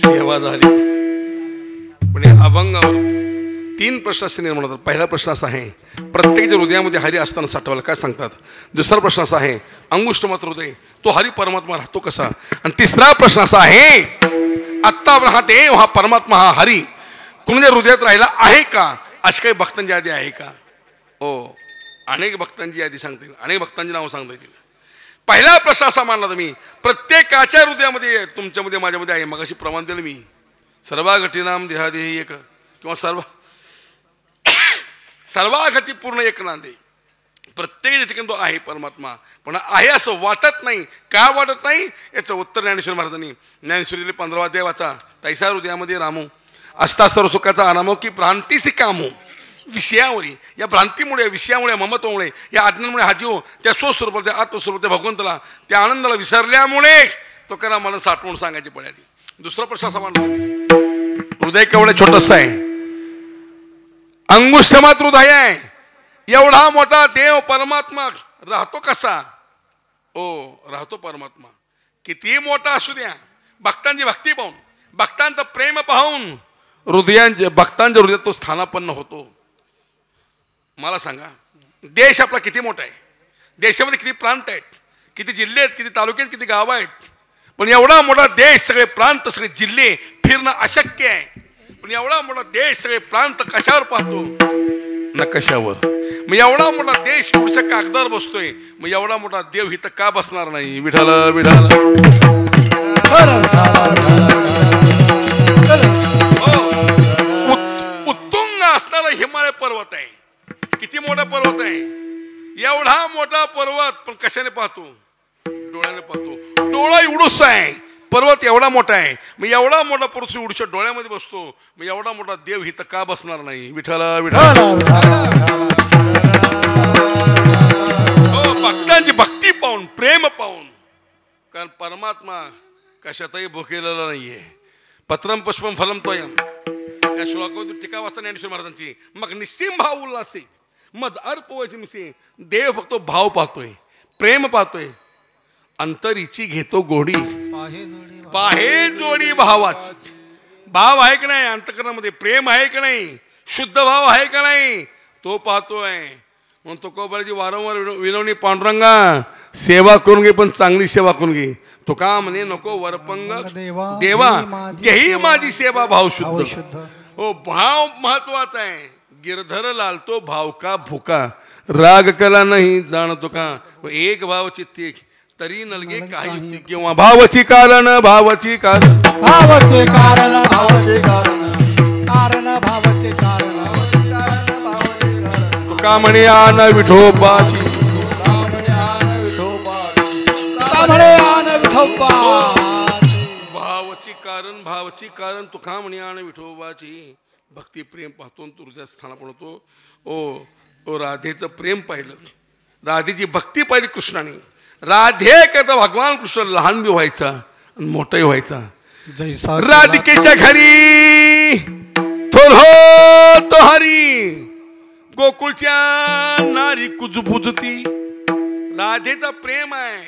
सेवा झाली. पण या अभंगावर 3 प्रश्न असे निर्माण होतात. पहिला प्रश्न असा आहे, प्रत्येकाच्या हृदयामध्ये हरी असताना साठवायला काय सांगतात. दुसरा प्रश्न असा आहे, अंगुष्ठमात्र हृदय तो हरी परमात्मा राहतो कसा. आणि तिसरा प्रश्न असा आहे, आत्ता आपण हा देव हा परमात्मा हा हरी कुणाच्या हृदयात राहिला आहे का. अशी काही भक्तांची यादी आहे का. हो, अनेक भक्तांची यादी सांगता येईल, अनेक भक्तांची नावं सांगता येतील. पहिला प्रश्न असा मानला तुम्ही, प्रत्येकाच्या हृदयामध्ये तुमच्यामध्ये माझ्यामध्ये आहे. मग अशी प्रमाण दिलं मी, सर्वा घटीनाम देहादेही एक, किंवा सर्वा घटी पूर्ण एक नांदे. प्रत्येक ठिकाणी तो आहे परमात्मा. पण आहे असं वाटत नाही. का वाटत नाही याचं उत्तर ज्ञानेश्वर महाराजांनी ज्ञानेश्वरीले 15वा अध्याय वाचा. तैसा हृदयामध्ये रामो असता सर्व सुखाचा अनामो की भ्रांतीसी कामो. विषयावरी या भ्रांतीमुळे, विषयामुळे, ममत्वामुळे, या अज्ञानामुळे हा जीव त्या स्वस्वरूपाला, त्या आत्मस्वरूप, त्या भगवंताला, त्या आनंदाला विसरल्यामुळे तो करा मला साठवून सांगायची पडली. दुसरा प्रश्न असा मांडला, हृदय केवढं छोटंसं आहे, अंगुष्ठमात्र हृदय आहे. एवढा मोठा देव परमात्मा राहतो कसा. ओ राहतो परमात्मा. किती मोठा असू द्या, भक्तांची भक्ती पाहून, भक्तांचं प्रेम पाहून भक्तांच्या हृदयात तो स्थानापन्न होतो. मला सांगा, देश आपला किती मोठा आहे, देशामध्ये किती प्रांत आहेत, किती जिल्हे आहेत, किती तालुके आहेत, किती गावं आहेत. पण एवढा मोठा देश, सगळे प्रांत, सगळे जिल्हे फिरणं अशक्य आहे. पण एवढा मोठा देश, सगळे प्रांत कशावर पाहतो, नकाशावर. मग एवढा मोठा देश पुढच्या कागदावर बसतोय, मग एवढा मोठा देव इथं का बसणार नाही. विठाल विठाल. उत्तुंग असणारा हिमालय पर्वत आहे. किती मोठा पर्वत आहे. एवढा मोठा पर्वत पण कशाने पाहतो, डोळ्याने पाहतो. डोळा एवढूसा आहे, पर्वत एवढा मोठा आहे. मग एवढा मोठा पर्वत एवढ्या डोळ्यामध्ये बसतो, मग एवढा मोठा देव इथं का बसणार नाही. विठाल विठाल. हो, भक्तांची भक्ती पाहून, प्रेम पाहून. कारण परमात्मा कशातही भुकेलेला नाहीये. पत्रम पुष्पम फलम तोयम या श्लोकामध्ये टीका वाचा ज्ञानेश्वर महाराजांची. मग निस्सीम भाव उल्हासे मज अर्प वैचिमसे. देव फक्त भाव पाहतोय, प्रेम पाहतोय. अंतरीची घेतो गोडी, पाहे जोडी भावाची. भाव आहे की नाही अंतकरणामध्ये, प्रेम आहे की नाही, शुद्ध भाव आहे का नाही, तो पाहतोय. म्हणून तो कोबराची वारंवार विनवणी, पांडुरंगा सेवा करून घे पण चांगली सेवा करून घे. तो का म्हणे नको वरपंग देवा घेही माझी सेवा भाव शुद्ध. हो, भाव महत्वाचा आहे. गिरधर लालतो भाव का भुका, राग कला नाही जाणतो का. एक भाव चित्ती तरी नलगे काही युक्ती. किंवा भावची कारण, भावची कारण, भावचे कारण, भावचे कारण, कारण भावचे कारण. तुका म्हणे आन विठोबाची, भावची कारण, भावची कारण. तुका म्हणे आन विठोबाची. भक्ती प्रेम पाहतो तो हृदयात स्थानापन्न होतो. ओ राधेचं प्रेम पाहिलं, राधेची भक्ती पाहिली कृष्णाने. राधे करता भगवान कृष्ण लहान बी व्हायचा आणि मोठाही व्हायचा. राधिकेच्या घरी थोर हो तो हरी, गोकुळच्या नारी कुजबुजती. राधेचा प्रेम आहे.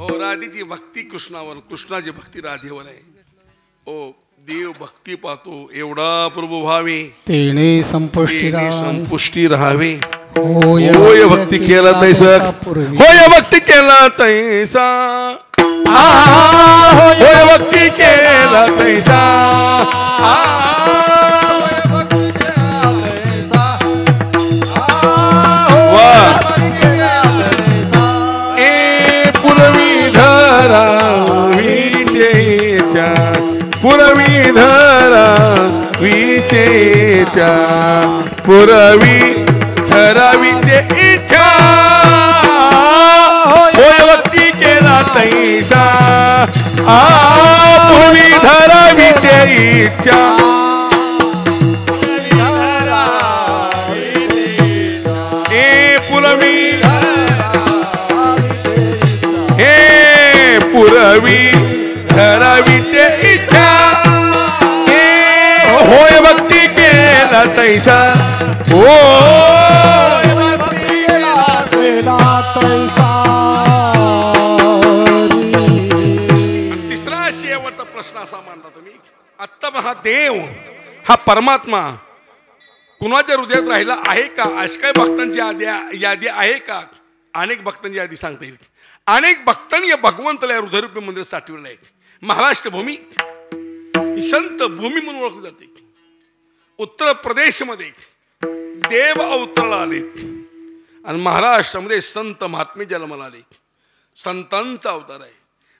ओ राधेची भक्ती कृष्णावर, कृष्णाची भक्ती राधेवर आहे. ओ देव भक्ती पाहतो. एवढा प्रभू भावे तेने संपुष्टी राहावे. होय भक्ती केला तैसा, होय भक्ती केला तैसा, होय भक्ती केला तैसा. पुरवी धरा विजेच्या, पुरवी धरा विजेच्या, पुरवी धरावी ते इच्छा. होय भक्ती केला तैसा, पुरवी धरावी ते इच्छा. पुरवी पुरवी करावी ते इच्छा होय भक्ती केला तैसा होय भक्ती केला तैसा तिसरा शेवटचा प्रश्न असा मांडला तुम्ही आत्ता हा देव हा परमात्मा कुणाच्या हृदयात राहिला आहे का? अशी काय भक्तांची यादी आहे का? अनेक भक्तांची यादी सांगता येईल. अनेक भक्तांनी या भगवंताला या हृदयरूपी मंदिर साठवलेलं आहे. महाराष्ट्र भूमी ही संत भूमी म्हणून ओळखली जाते. उत्तर प्रदेशमध्ये देव अवतरला आलेत आणि महाराष्ट्रामध्ये संत महात्मे जन्माला आले. संतांचा अवतार आहे.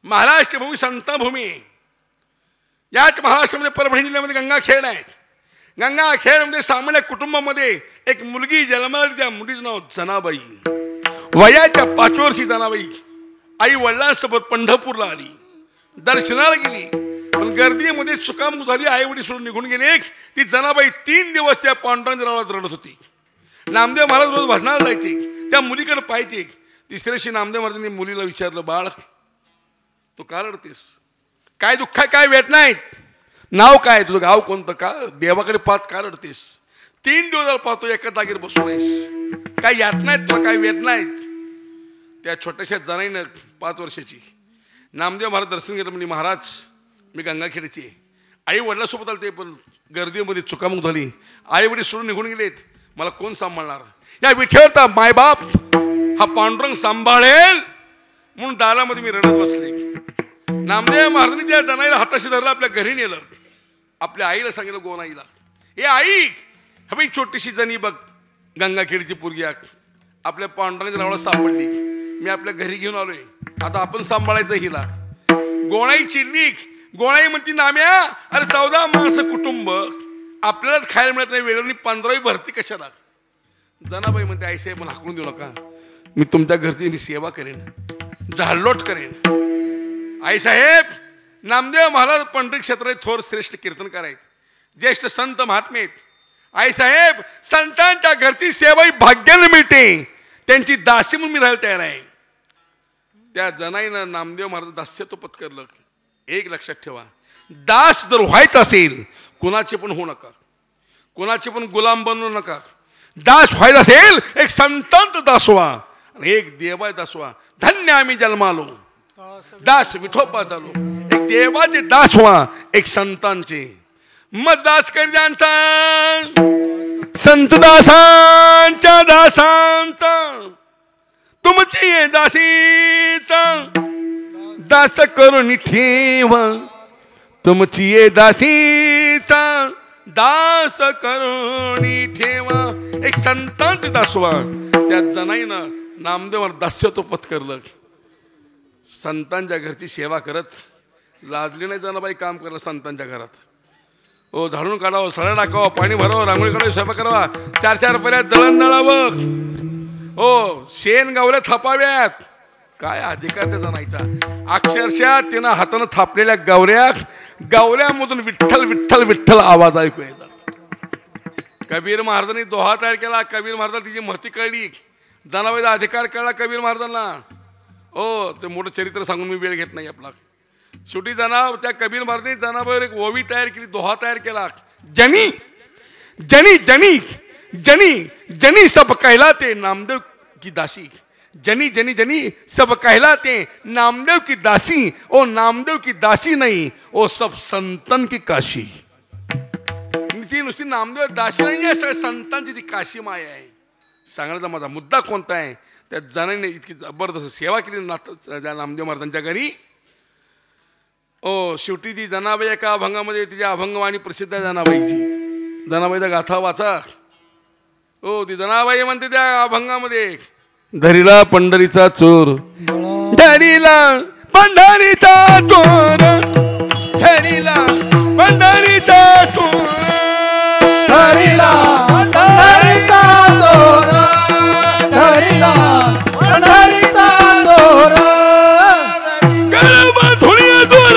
महाराष्ट्र भूमी संतभूमी आहे. याच महाराष्ट्रामध्ये परभणी जिल्ह्यामध्ये गंगाखेड आहे. गंगाखेडमध्ये सामान्य कुटुंबामध्ये एक मुलगी जन्माला आली. त्या मुलीचं नाव जनाबाई. वयाच्या 5 वर्षी जनाबाई आई वडिलांसोबत पंढरपूरला आली. दर्शनाला गेली पण गर्दीमध्ये चुकामुक झाली. आई वडील सोडून निघून गेले. ती जनाबाई 3 दिवस त्या पांडुरंग जनावरात रडत होती. नामदेव महाराज रोज भजनाला जायचे. त्या मुलीकडे पाहायचे. तिसऱ्याशी नामदेव महाराजांनी मुलीला विचारलं, बाळ तू का रडतेस? काय दुःख आहे? काय वेदना आहेत? नाव काय? तुझं गाव कोणतं? का देवाकडे पाहत का रडतेस? 3 दिवस पाहतो एका जागेवर बसून आहेस. काय यातना आहेत तुला? काय वेदना आहेत? त्या छोट्याशा जनाईनं 5 वर्षाची नामदेव महाराज दर्शन घेतलं. म्हणजे महाराज मी गंगाखेडची आहे. आई वडिलांसोबत आले ते पण गर्दीमध्ये चुकामुक झाली. आई वडील सोडून निघून गेलेत. मला कोण सांभाळणार? या विठेवरचा मायबाप हा पांडुरंग सांभाळेल म्हणून दारामध्ये मी रडत बसले. नामदेव महाराजांनी त्या जनाईला हाताशी धरलं. आपल्या घरी नेलं. आपल्या आईला सांगितलं, गोनाईला, हे आई हवी छोटीशी जणी बघ गंगाखेडची पोरगी आपल्या पांडुरंगाच्या नावाला सापडली. मी आपल्या घरी घेऊन आलोय. आता आपण सांभाळायचं हिला. गोणाई चिडली. गोणाई म्हणती, नाम्या अरे 14 माणसं कुटुंब आपल्यालाच खायला मिळत नाही. वेळेवर 15वी भरती कशाला? जनाबाई म्हणते, आईसाहेब मला हाकलून देऊ नका. मी तुमच्या घरची मी सेवा करेन, झाडलोट करेन. आईसाहेब नामदेव महाराज पंढरी क्षेत्रात थोर श्रेष्ठ कीर्तनकार आहेत. ज्येष्ठ संत महात्मे आहेत. आईसाहेब संतांच्या घरची सेवा ही भाग्याने मिळते. त्यांची दासी म्हणून मी राहायला तयार आहे. त्या जनाईनं नामदेव महाराज दास्यत्व पत्करलं. एक लक्षात ठेवा, दास जर व्हायचं असेल कुणाचे पण होऊ नका. कुणाचे पण गुलाम बनवू नका. दास व्हायचं असेल एक संतांत दास व्हा आणि एक देवाय दास व्हा. धन्य आम्ही जन्मालो दास विठोबा झालो. एक देवाचे दास व्हा, एक संतांचे. मग दास कर ज्यांचा संत दासांच्या दासांचा तुमची दासीचा दास करून ठेवा. तुमची दासीचा दास करून ठेवा. एक संतांचे दास व्हा. त्या जनाईनं नामदेवावर दास्यत्व पत्करलं. संतांच्या घरची सेवा करत लाजली नाही जनाबाई. काम करलं संतांच्या घरात. ओ झाडून काढावं, सळ्या टाकावं, पाणी भरावं, रांगोळी काढावी, स्वयंपाक करावा, 4-4 रुपयात दळण दळावं, हो शेण गावल्या थापाव्यात. काय अधिकार त्या जनाईचा. अक्षरशः तिनं हातानं थापलेल्या गावऱ्यामधून विठ्ठल विठ्ठल विठ्ठल आवाज ऐकू यायचा. कबीर महाराजांनी दोहा तयार केला. कबीर महाराजांना तिची महती कळली. जनाबाईचा अधिकार कळला कबीर महाराजांना. हो ते मोठं चरित्र सांगून मी वेळ घेत नाही आपला. शेवटी त्या कबीर महाराजांनी जनाबाईवर एक ओवी तयार केली, दोहा तयार केला. जनी जनी जनी जनी जनी सब कहलाते नामदेव की दासी. जनी जनी जनी सब कहलाते नामदेव की दासी. ओ नामदेव की दासी नहीं, ओ सब संतन की काशी. ती नुसती नामदेव दासी नाही आहे, सगळ्या संतांची ती काशी माया आहे. सांगण्याचा माझा मुद्दा कोणता आहे? त्या जनाने इतकी जबरदस्त सेवा केली त्या नामदेव महाराजांच्या घरी. ओ शेवटी ती जनाबाई एका अभंगामध्ये, तिच्या अभंगवाणी प्रसिद्ध आहे जनाबाईची. जनाबाईचा गाथा वाचा. हो ती जनाबाई म्हणते त्या अभंगामध्ये, धरीला पंढरीचा चोर, धरीला पंढरीचा चोर, धरीला पंढरीचा चोर, धरीला पंढरीचा चोर, धरीला पंढरीचा चोर. गळ बांधुनिया दोर,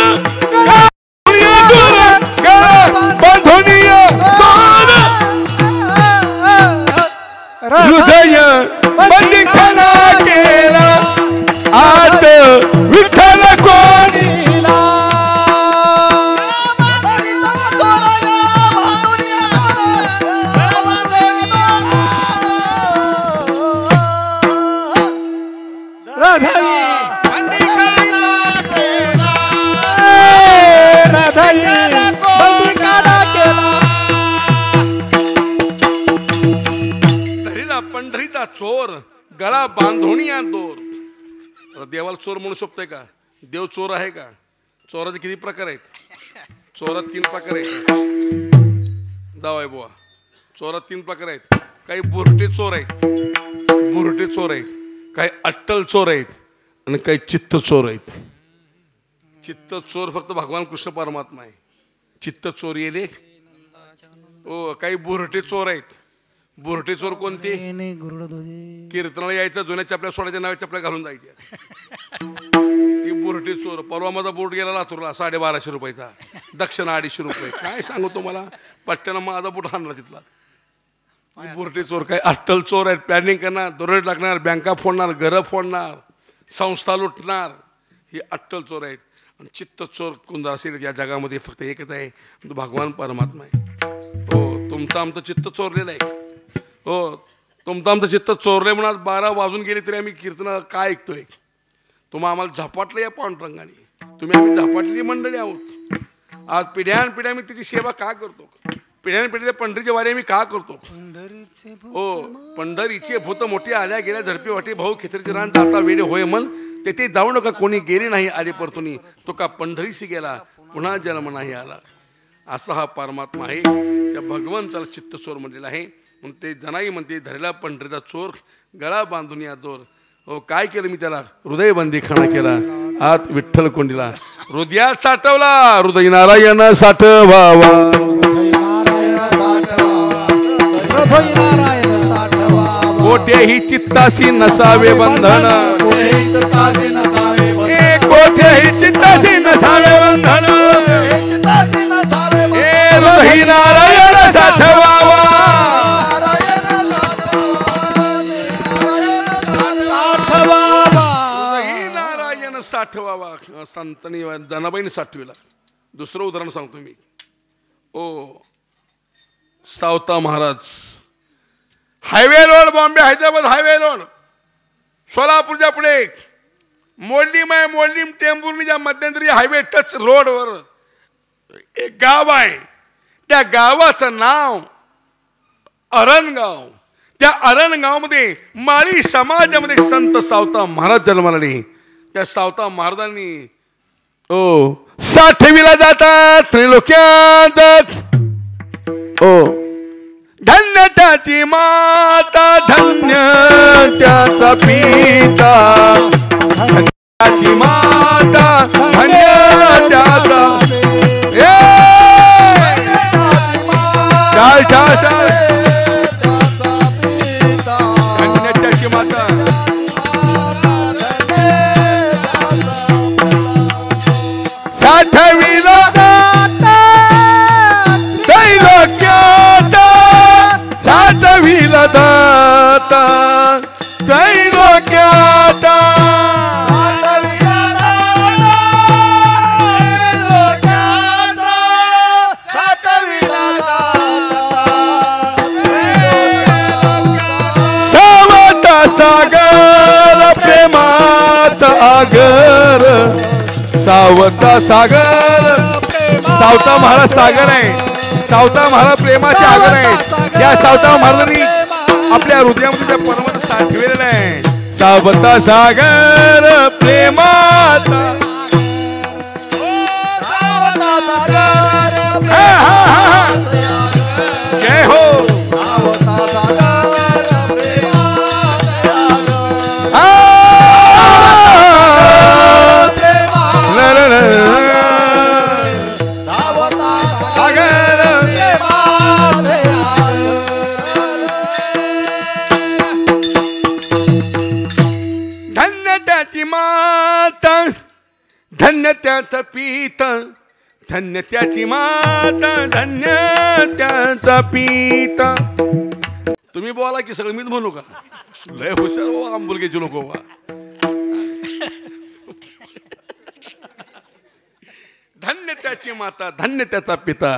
बांधुनिया दोर, गळ बांधुनिया दोर, हृदय बंदिखना केला आत विठ्ठल कोणीला. चोर गळा बांधोणी या दोर. आता देवाला चोर म्हणू शकतोय का? देव चोर आहे का? चोराचे किती प्रकार आहेत? चोरात 3 प्रकार आहेत. जावाय बुवा, चोरात 3 प्रकार आहेत. काही बुरटे चोर आहेत, बुरटे चोर आहेत, काही अट्टल चोर आहेत आणि काही चित्त चोर आहेत. चित्त चोर फक्त भगवान कृष्ण परमात्मा आहे. चित्त चोर येले हो. काही बुरटे चोर आहेत. बुरटे चोर कोणते? कीर्तनाला यायचं, जुन्या चपल्या सोडायच्या, नव्या चपल्या घालून जायच्या. ही बुरटे चोर. परवा माझा बोट गेला लातूरला 1250 रुपयाचा, दक्षिणा 250 रुपये. काय सांगू तुम्हाला, पट्ट्यानं माझा बोट हाणला तिथला. बुरटे चोर. काही अट्टल चोर आहेत. प्लॅनिंग करणार, दरोडे टाकणार, बँका फोडणार, घरं फोडणार, संस्था लुटणार. ही अट्टल चोर आहेत. आणि चित्त चोर कोणता असेल या जगामध्ये फक्त एकच आहे, तो भगवान परमात्मा आहे. हो, तुमचं आमचं चित्त चोरलेलं आहे. हो, तुमचं आमचं चित्त चोरले म्हणून आज 12 वाजून गेले तरी आम्ही कीर्तन काय ऐकतोय. तुम्ही आम्हाला झपाटलं या पांडुरंगाने. तुम्ही आम्ही झपाटलेली मंडळी आहोत. आज पिढ्यानपिढ्या आम्ही तिची सेवा का करतो? पिढ्यानपिढ्या पंढरीची वारी आम्ही का करतो? हो, पंढरीचे भूत मोठे आल्या गेल्या झडपी वाटे, भाऊ खेतरीचे रान जाता वेडे होय मन, तेथे जाऊ नका कोणी गेले नाही आले परतुनी, तो का पंढरीशी गेला पुन्हा जन्म नाही आला. असा हा परमात्मा आहे. त्या भगवंताला चित्त चोर म्हणलेला आहे. म्हणून ते जनाई म्हणते धरला पंढरीचा चोर गळा बांधून या दोर. हो, काय केलं मी त्याला? हृदय बंदीखाना केला, आत विठ्ठल कोंडीला हृदयात साठवला. हृदय नारायण साठवावा, कोठेही चित्ताशी नसावे बंधन, कोठेही चित्ताशी नसावे बंधन, हृदय नारायण साठवावा. साठवावा. संतांनी जनाबाईने साठविला. दुसरं उदाहरण सांगतो मी. ओ Savata Maharaj, highway road, Bombay Hyderabad highway road, सोलापूरच्या पुढे मोडलीम आहे. मोडलीम टेंभुर्णीच्या मध्यंतरी हायवे टच रोडवर एक गाव आहे. त्या गावाचं नाव अरणगाव. त्या अरणगावमध्ये माळी समाजामध्ये संत सावता महाराज जन्माला आले. त्या सावता महाराजांनी साठवीला जातात त्रिलोक्यात. धन्य त्याची माता, धन्य त्याचा पिता, धन्य त्याची माता, धन्य त्याचा धन्य त्याची माता. साठविला त्रैलोक्यात, साठविला दाता त्रैलोक्यात. सावता सागर प्रेमाचा आगर, सावता सागर. सावता महाराज सागर आहे. सावता महाराज प्रेमाचे आगर आहे. या सावता महाराजांनी आपल्या हृदयामध्ये त्या परमात्मा साठवेलेला आहे. सावता सागर प्रेमाचा जय हो. धन्य त्याची माता, धन्य त्याचा पिता, धन्य त्याची माता, धन्य त्याचा पिता. तुम्ही बोला की सगळं मीच म्हणू का? लय हुशार हो आंबुलगेचे लोक. धन्य त्याची माता, धन्य त्याचा पिता.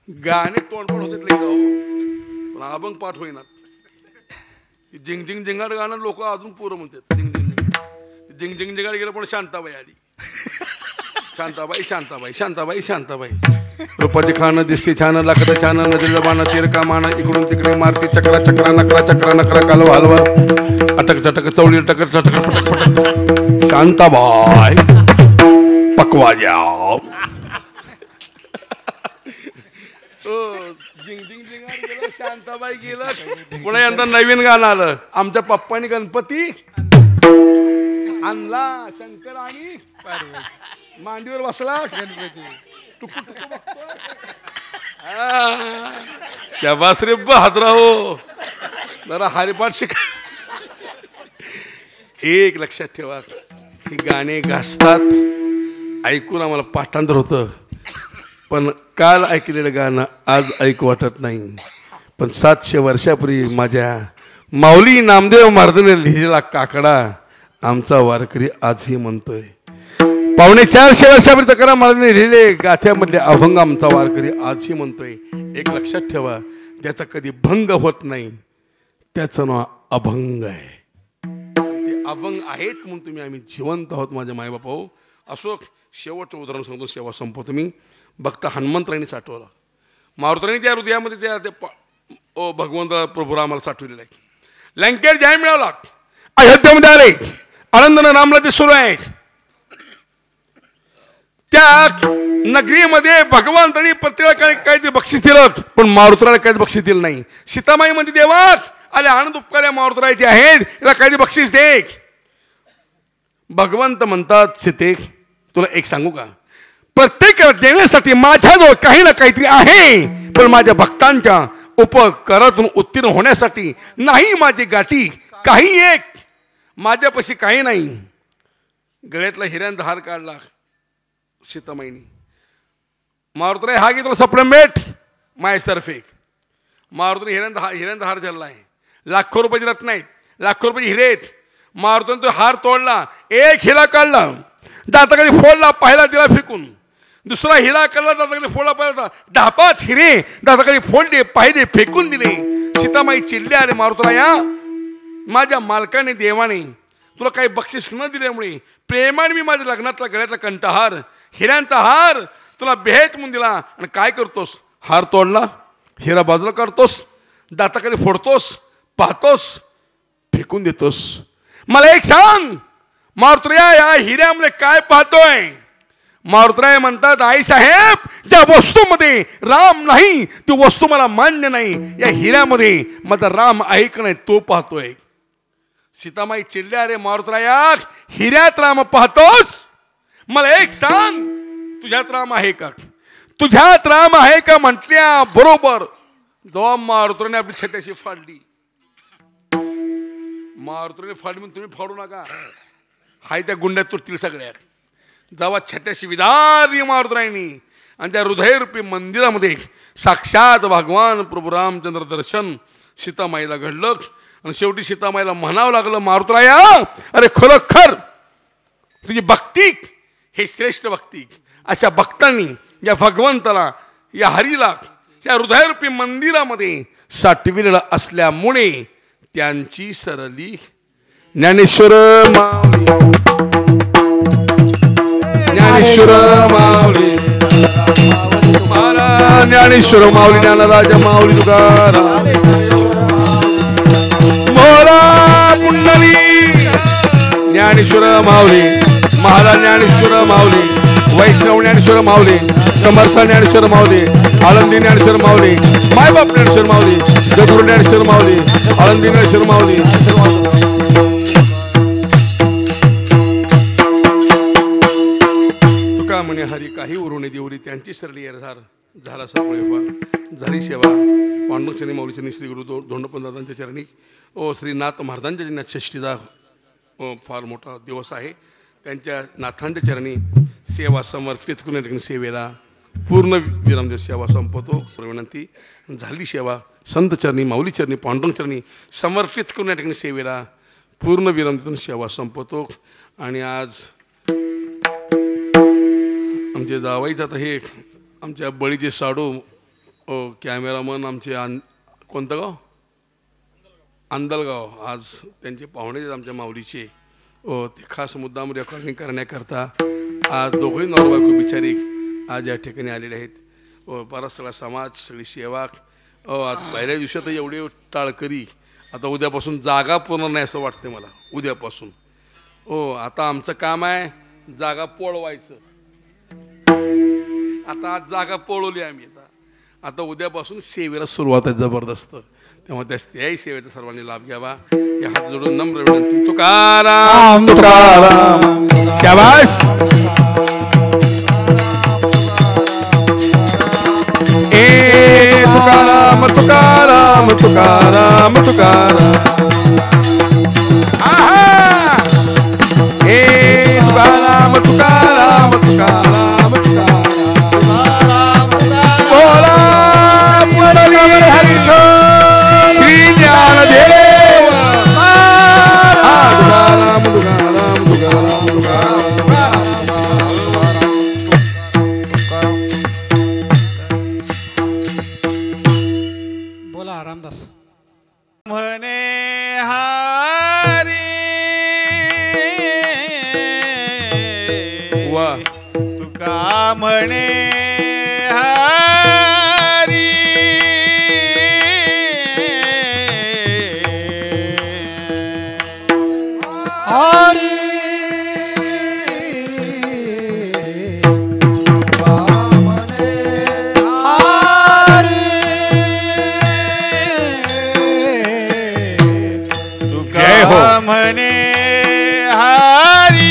गाणे तोंडपण होते पण अभंग पाठ होईना. जिंग जिंग जिंगाड गाणं लोक अजून पोरं म्हणतात. जिंग जिंग जिंग जिंग जिंग जिंगाड गेलं पण शांताबाई आली. शांताबाई शांताबाई शांताबाई शांताबाई रूपाचे खाणं दिसते छान लागतं छान नजरेला बाण तिरका मान इकडून तिकडे मारते चक्रा चक्रा नकरा कालवा हलवा अटक चटक चवळी टक चटक पटक पटक शांताबाई पकवा जाओ जिंग जिंग जिंग शांताबाई गेलं पुन्हा यंदा नवीन गाणं आलं आमच्या पप्पानी गणपती आणला शंकर आणि मांडीवर बसला गणपती टुकू टुकू बघतो शाबास रे बहादरा हो जरा हरिपाठ शिका एक लक्षात ठेवा ही गाणे गाजतात ऐकून आम्हाला पाठांतर होतं पण काल ऐकलेलं गाणं आज ऐकू वाटत नाही पण 700 वर्षापूर्वी माझ्या माऊली नामदेव महाराजांनी लिहिलेला काकडा आमचा वारकरी आजही म्हणतोय 450 वर्षापूर्वी तुकाराम महाराजांनी लिहिले गाथ्यामधले अभंग आमचा वारकरी आजही म्हणतोय एक लक्षात ठेवा ज्याचा कधी भंग होत नाही त्याचं नाव अभंग आहे ते अभंग आहेत म्हणून तुम्ही आम्ही जिवंत आहोत माझ्या मायबापा हो असो शेवटचं उदाहरण सांगतो सेवा संपवतो मी बघता हनुमंतराणी साठवला मारुतराणी त्या हृदयामध्ये त्या भगवंत प्रभू रामाला साठवलेला आहे लंकेत जय मिळाला अयोध्येमध्ये आले आनंदानं रामराज्य सुरू आहे त्या नगरीमध्ये भगवंतांनी प्रत्येकाला काहीतरी बक्षीस दिलं पण मारुतराला काहीच बक्षीस दिलं नाही सीतामाई म्हणते देवा आले आनंद उपकार मारुतरायचे आहेत याला काहीतरी बक्षीस दे भगवंत म्हणतात सीते तुला एक सांगू का प्रत्येकाला देण्यासाठी माझ्याजवळ काही ना काहीतरी आहे पण माझ्या भक्तांच्या उपकारातून उत्तीर्ण होण्यासाठी नाही माझी गाठी काही एक माझ्यापाशी काही नाही गळ्यातला हिऱ्यांचा हार काढला सीतामाईनी मारुतराय हा घे तुला सपडं भेट मायतर्फे मारुतराय हिऱ्यांचा हार झाला आहे लाखो रुपयाची रत्न आहेत लाखो रुपयाची हिरे आहेत मारुतराने तो हार तोडला एक हिरा काढला दाताखाली फोडला पाहिला दिला फेकून दुसरा हिरा काढला दाताखाली फोडला पाहिला 10-5 हिरे दाताखाली फोडले पाहिले फेकून दिले सीतामाई चिडल्या अरे मारुतराया माझ्या मालकाने देवाने तुला काही बक्षीस न दिल्यामुळे प्रेमाने मी माझ्या लग्नातला गळ्यातला कंठहार हिऱ्यांचा हार तुला भेट म्हणून दिला आणि काय करतोस हार तोडला हिरा बाजूला काढतोस दाताखाली फोडतोस पाहतोस फेकून देतोस मला एक सांग मारुतराया या हिऱ्यामध्ये काय पाहतोय मारुतराय म्हणतात आई साहेब ज्या वस्तूमध्ये राम नाही ती वस्तू मला मान्य नाही या हिऱ्यामध्ये माझा राम आहे का नाही तो पाहतोय सीतामाई चिडल्या अरे मारुतराया हिऱ्यात राम पाहतोस मला एक सांग तुझ्यात राम आहे का तुझ्यात राम आहे का म्हटल्या बरोबर जेव्हा मारुतराने आपली छत्याशी फाडली मारुतराने फाडली म्हणून तुम्ही फाडू नका हाय त्या गुंड्यात तुटतील सगळ्या जेव्हा छत्याशी विदारली मारुतरायनी आणि त्या हृदयरूपी मंदिरामध्ये साक्षात भगवान प्रभू रामचंद्र दर्शन सीतामाईला घडलं आणि शेवटी सीतामाईला म्हणावं लागलं मारुतराया अरे खरोखर तुझी भक्ती हे श्रेष्ठ भक्ती अशा भक्तांनी या भगवंताला या हरीला या हृदयरूपी मंदिरामध्ये साठविलेलं असल्यामुळे त्यांची सरली ज्ञानेश्वर माऊली ज्ञानेश्वर माऊली महाराज ज्ञानेश्वर माऊली ज्ञानराज माऊली तुकाराम मोरा कुंडली ज्ञानेश्वर माऊली महाराज ज्ञानेश्वर माऊली वैष्णव ज्ञानेश्वर माऊली समर्थ ज्ञानेश्वर माऊली आळंदी ज्ञानेश्वर माऊली मायबाप ज्ञानेश्वर माऊली जगुरु ज्ञानेश्वर माऊली आळंदी ज्ञानेश्वर माऊली तुका म्हणे हरी काही उरुणे देवरी त्यांची सरली एरधार झाला सगळे झाली सेवा पांडुरंग माऊलीचरणी श्री गुरु धोंडपंतांच्या चरणी ओ श्रीनाथ महाराजांच्या ज्यांना षष्टीचा फार मोठा दिवस आहे त्यांच्या नाथांच्या चरणी सेवा समर्पित करून सेवेला पूर्ण विराम देव सेवा संपवतो विनंती झाली सेवा संत चरणी माऊली चरणी पांडुरंग चरणी समर्पित करून या ठिकाणी सेवेला पूर्ण विराम देऊन सेवा संपवतो आणि आज आमचे जावाईच आता हे आमच्या बळीचे साडू कॅमेरामन आमचे कोणतं गाव अंदलगाव आज त्यांचे पाहुणे आमच्या माऊलीचे ते खास मुद्दाम रेकॉर्डिंग करण्याकरता आज दोघंही नवरा बायको बिचारी आज या ठिकाणी आलेले आहेत. बराच सगळा समाज, सगळी सेवा. आज पहिल्या दिवसात एवढे टाळकरी, आता उद्यापासून जागा पूर्ण नाही असं वाटतं मला. उद्यापासून आता आमचं काम आहे जागा पोळवायचं. आता आज जागा पोळवली आम्ही. आता उद्यापासून सेवेला सुरुवात आहे जबरदस्त. तेव्हा त्याही सेवेचा सर्वांनी लाभ घ्यावा. या हात जोडून नम्र विनंती. तुकाराम तुकाराम. शाबास. तुकाराम तुकाराम तुकाराम तुकाराम. तुकाराम तुकाराम तुकाराम तुकाराम. बोला बोला हरिचो श्री ज्ञानदेव. तुकाराम तुकाराम तुकाराम तुकाराम. बोला रामदास. म्हणे हरी वा. तुका म्हणे हरी हरी म्हणे हरी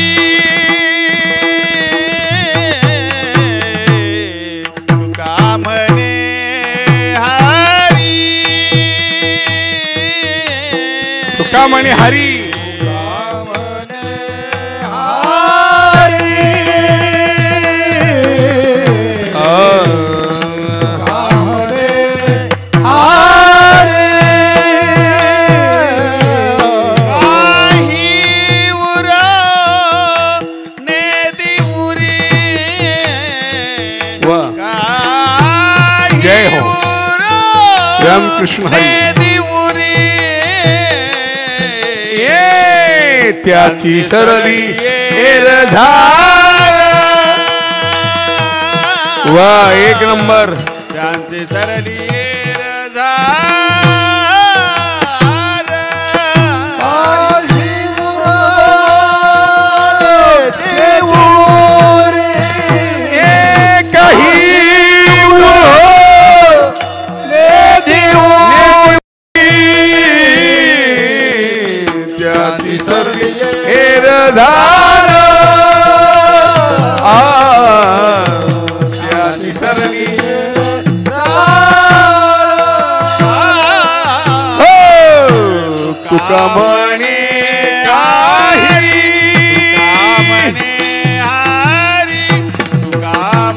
तुका म्हणे हरी. तुका म्हणे हरी. जय हो. रामकृष्ण हरी. त्याची सरली वा. एक नंबर. त्यांची सरली तुका म्हणे काही. तुका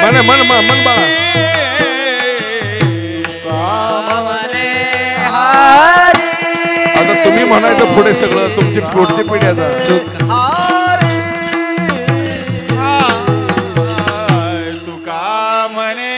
म्हणे मन मन मन बाळा. आता तुम्ही म्हणायचं पुढे सगळं तुमची पुढची पिढी आता. तुका म्हणे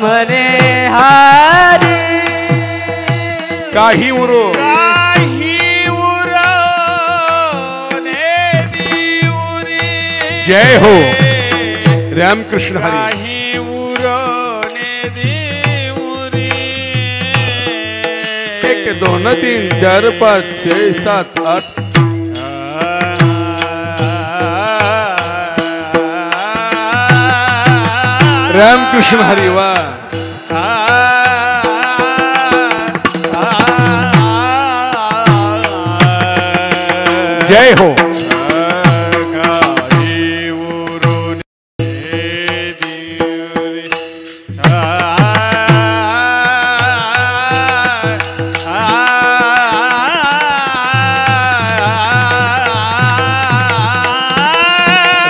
म्हणे हरी. काही उरो जय हो. रामकृष्ण हरी. एक दोन तीन चार पाच 6 7 8. रामकृष्ण हरी. वा. जय हो.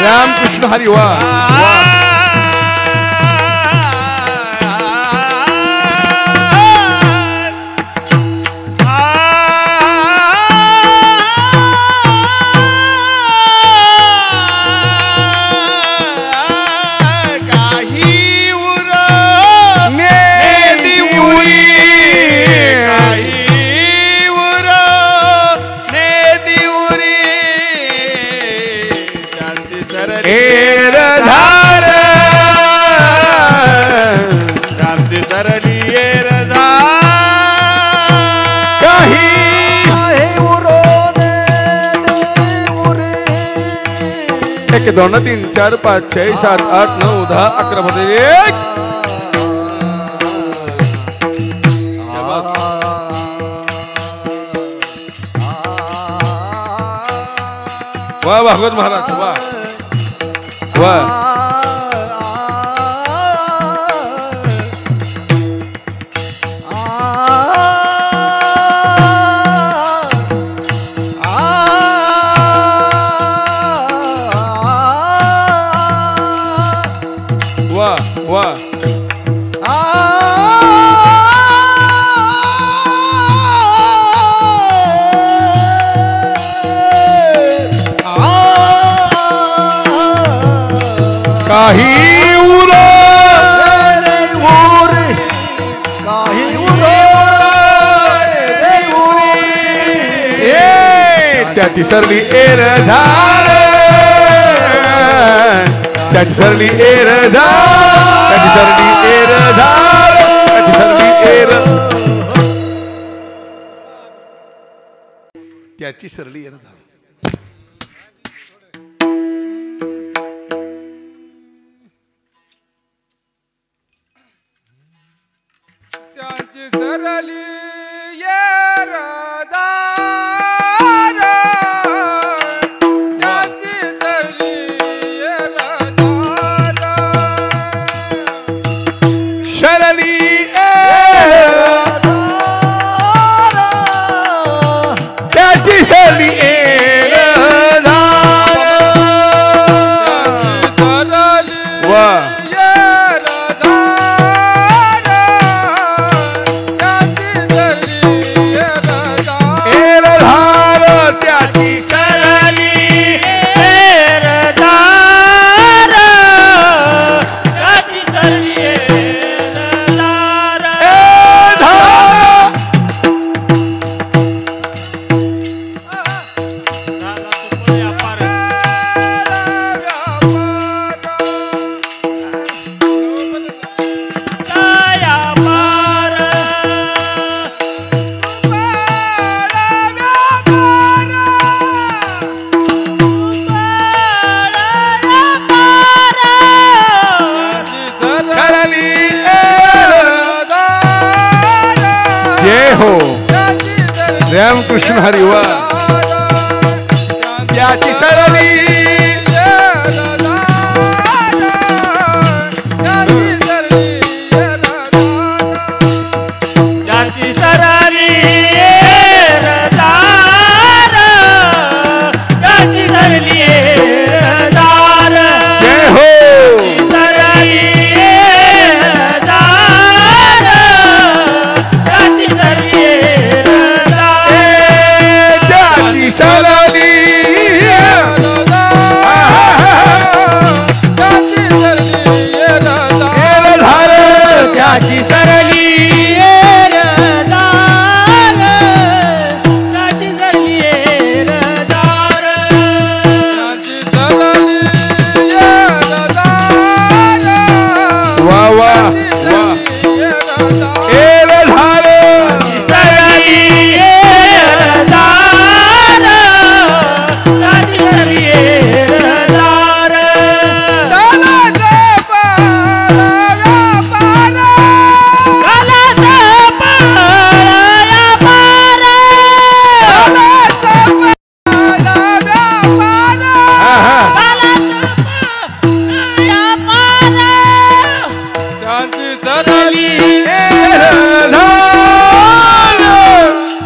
रामकृष्ण हरी. वा. एरधार क्रांती सरली एरधार काही एक दोन तीन चार पाच छे सात आठ नऊ दहा अकरा मध्ये एक वाह भागवत महाराज वाह वाह वाह वाह काही त्याची सरली एरधार त्याची सरली एरधार त्याची सरली एरधार त्याची सरली त्याची सरली एरधार त्याची सरली एरधार त्याची सरली एरधार शरली त्याची सरली एरधार वाह रामकृष्ण हरी वा त्याची सरली त्याची सरली एरधार त्याची सरली एरधार जय हो सरली एरधार त्याची सरली सरली त्याची सरली एरधार त्याची सरली एरधार वा वा वा एरधार सरली एरधार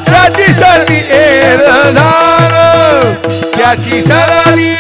त्याची सरली एरधार त्याची सरली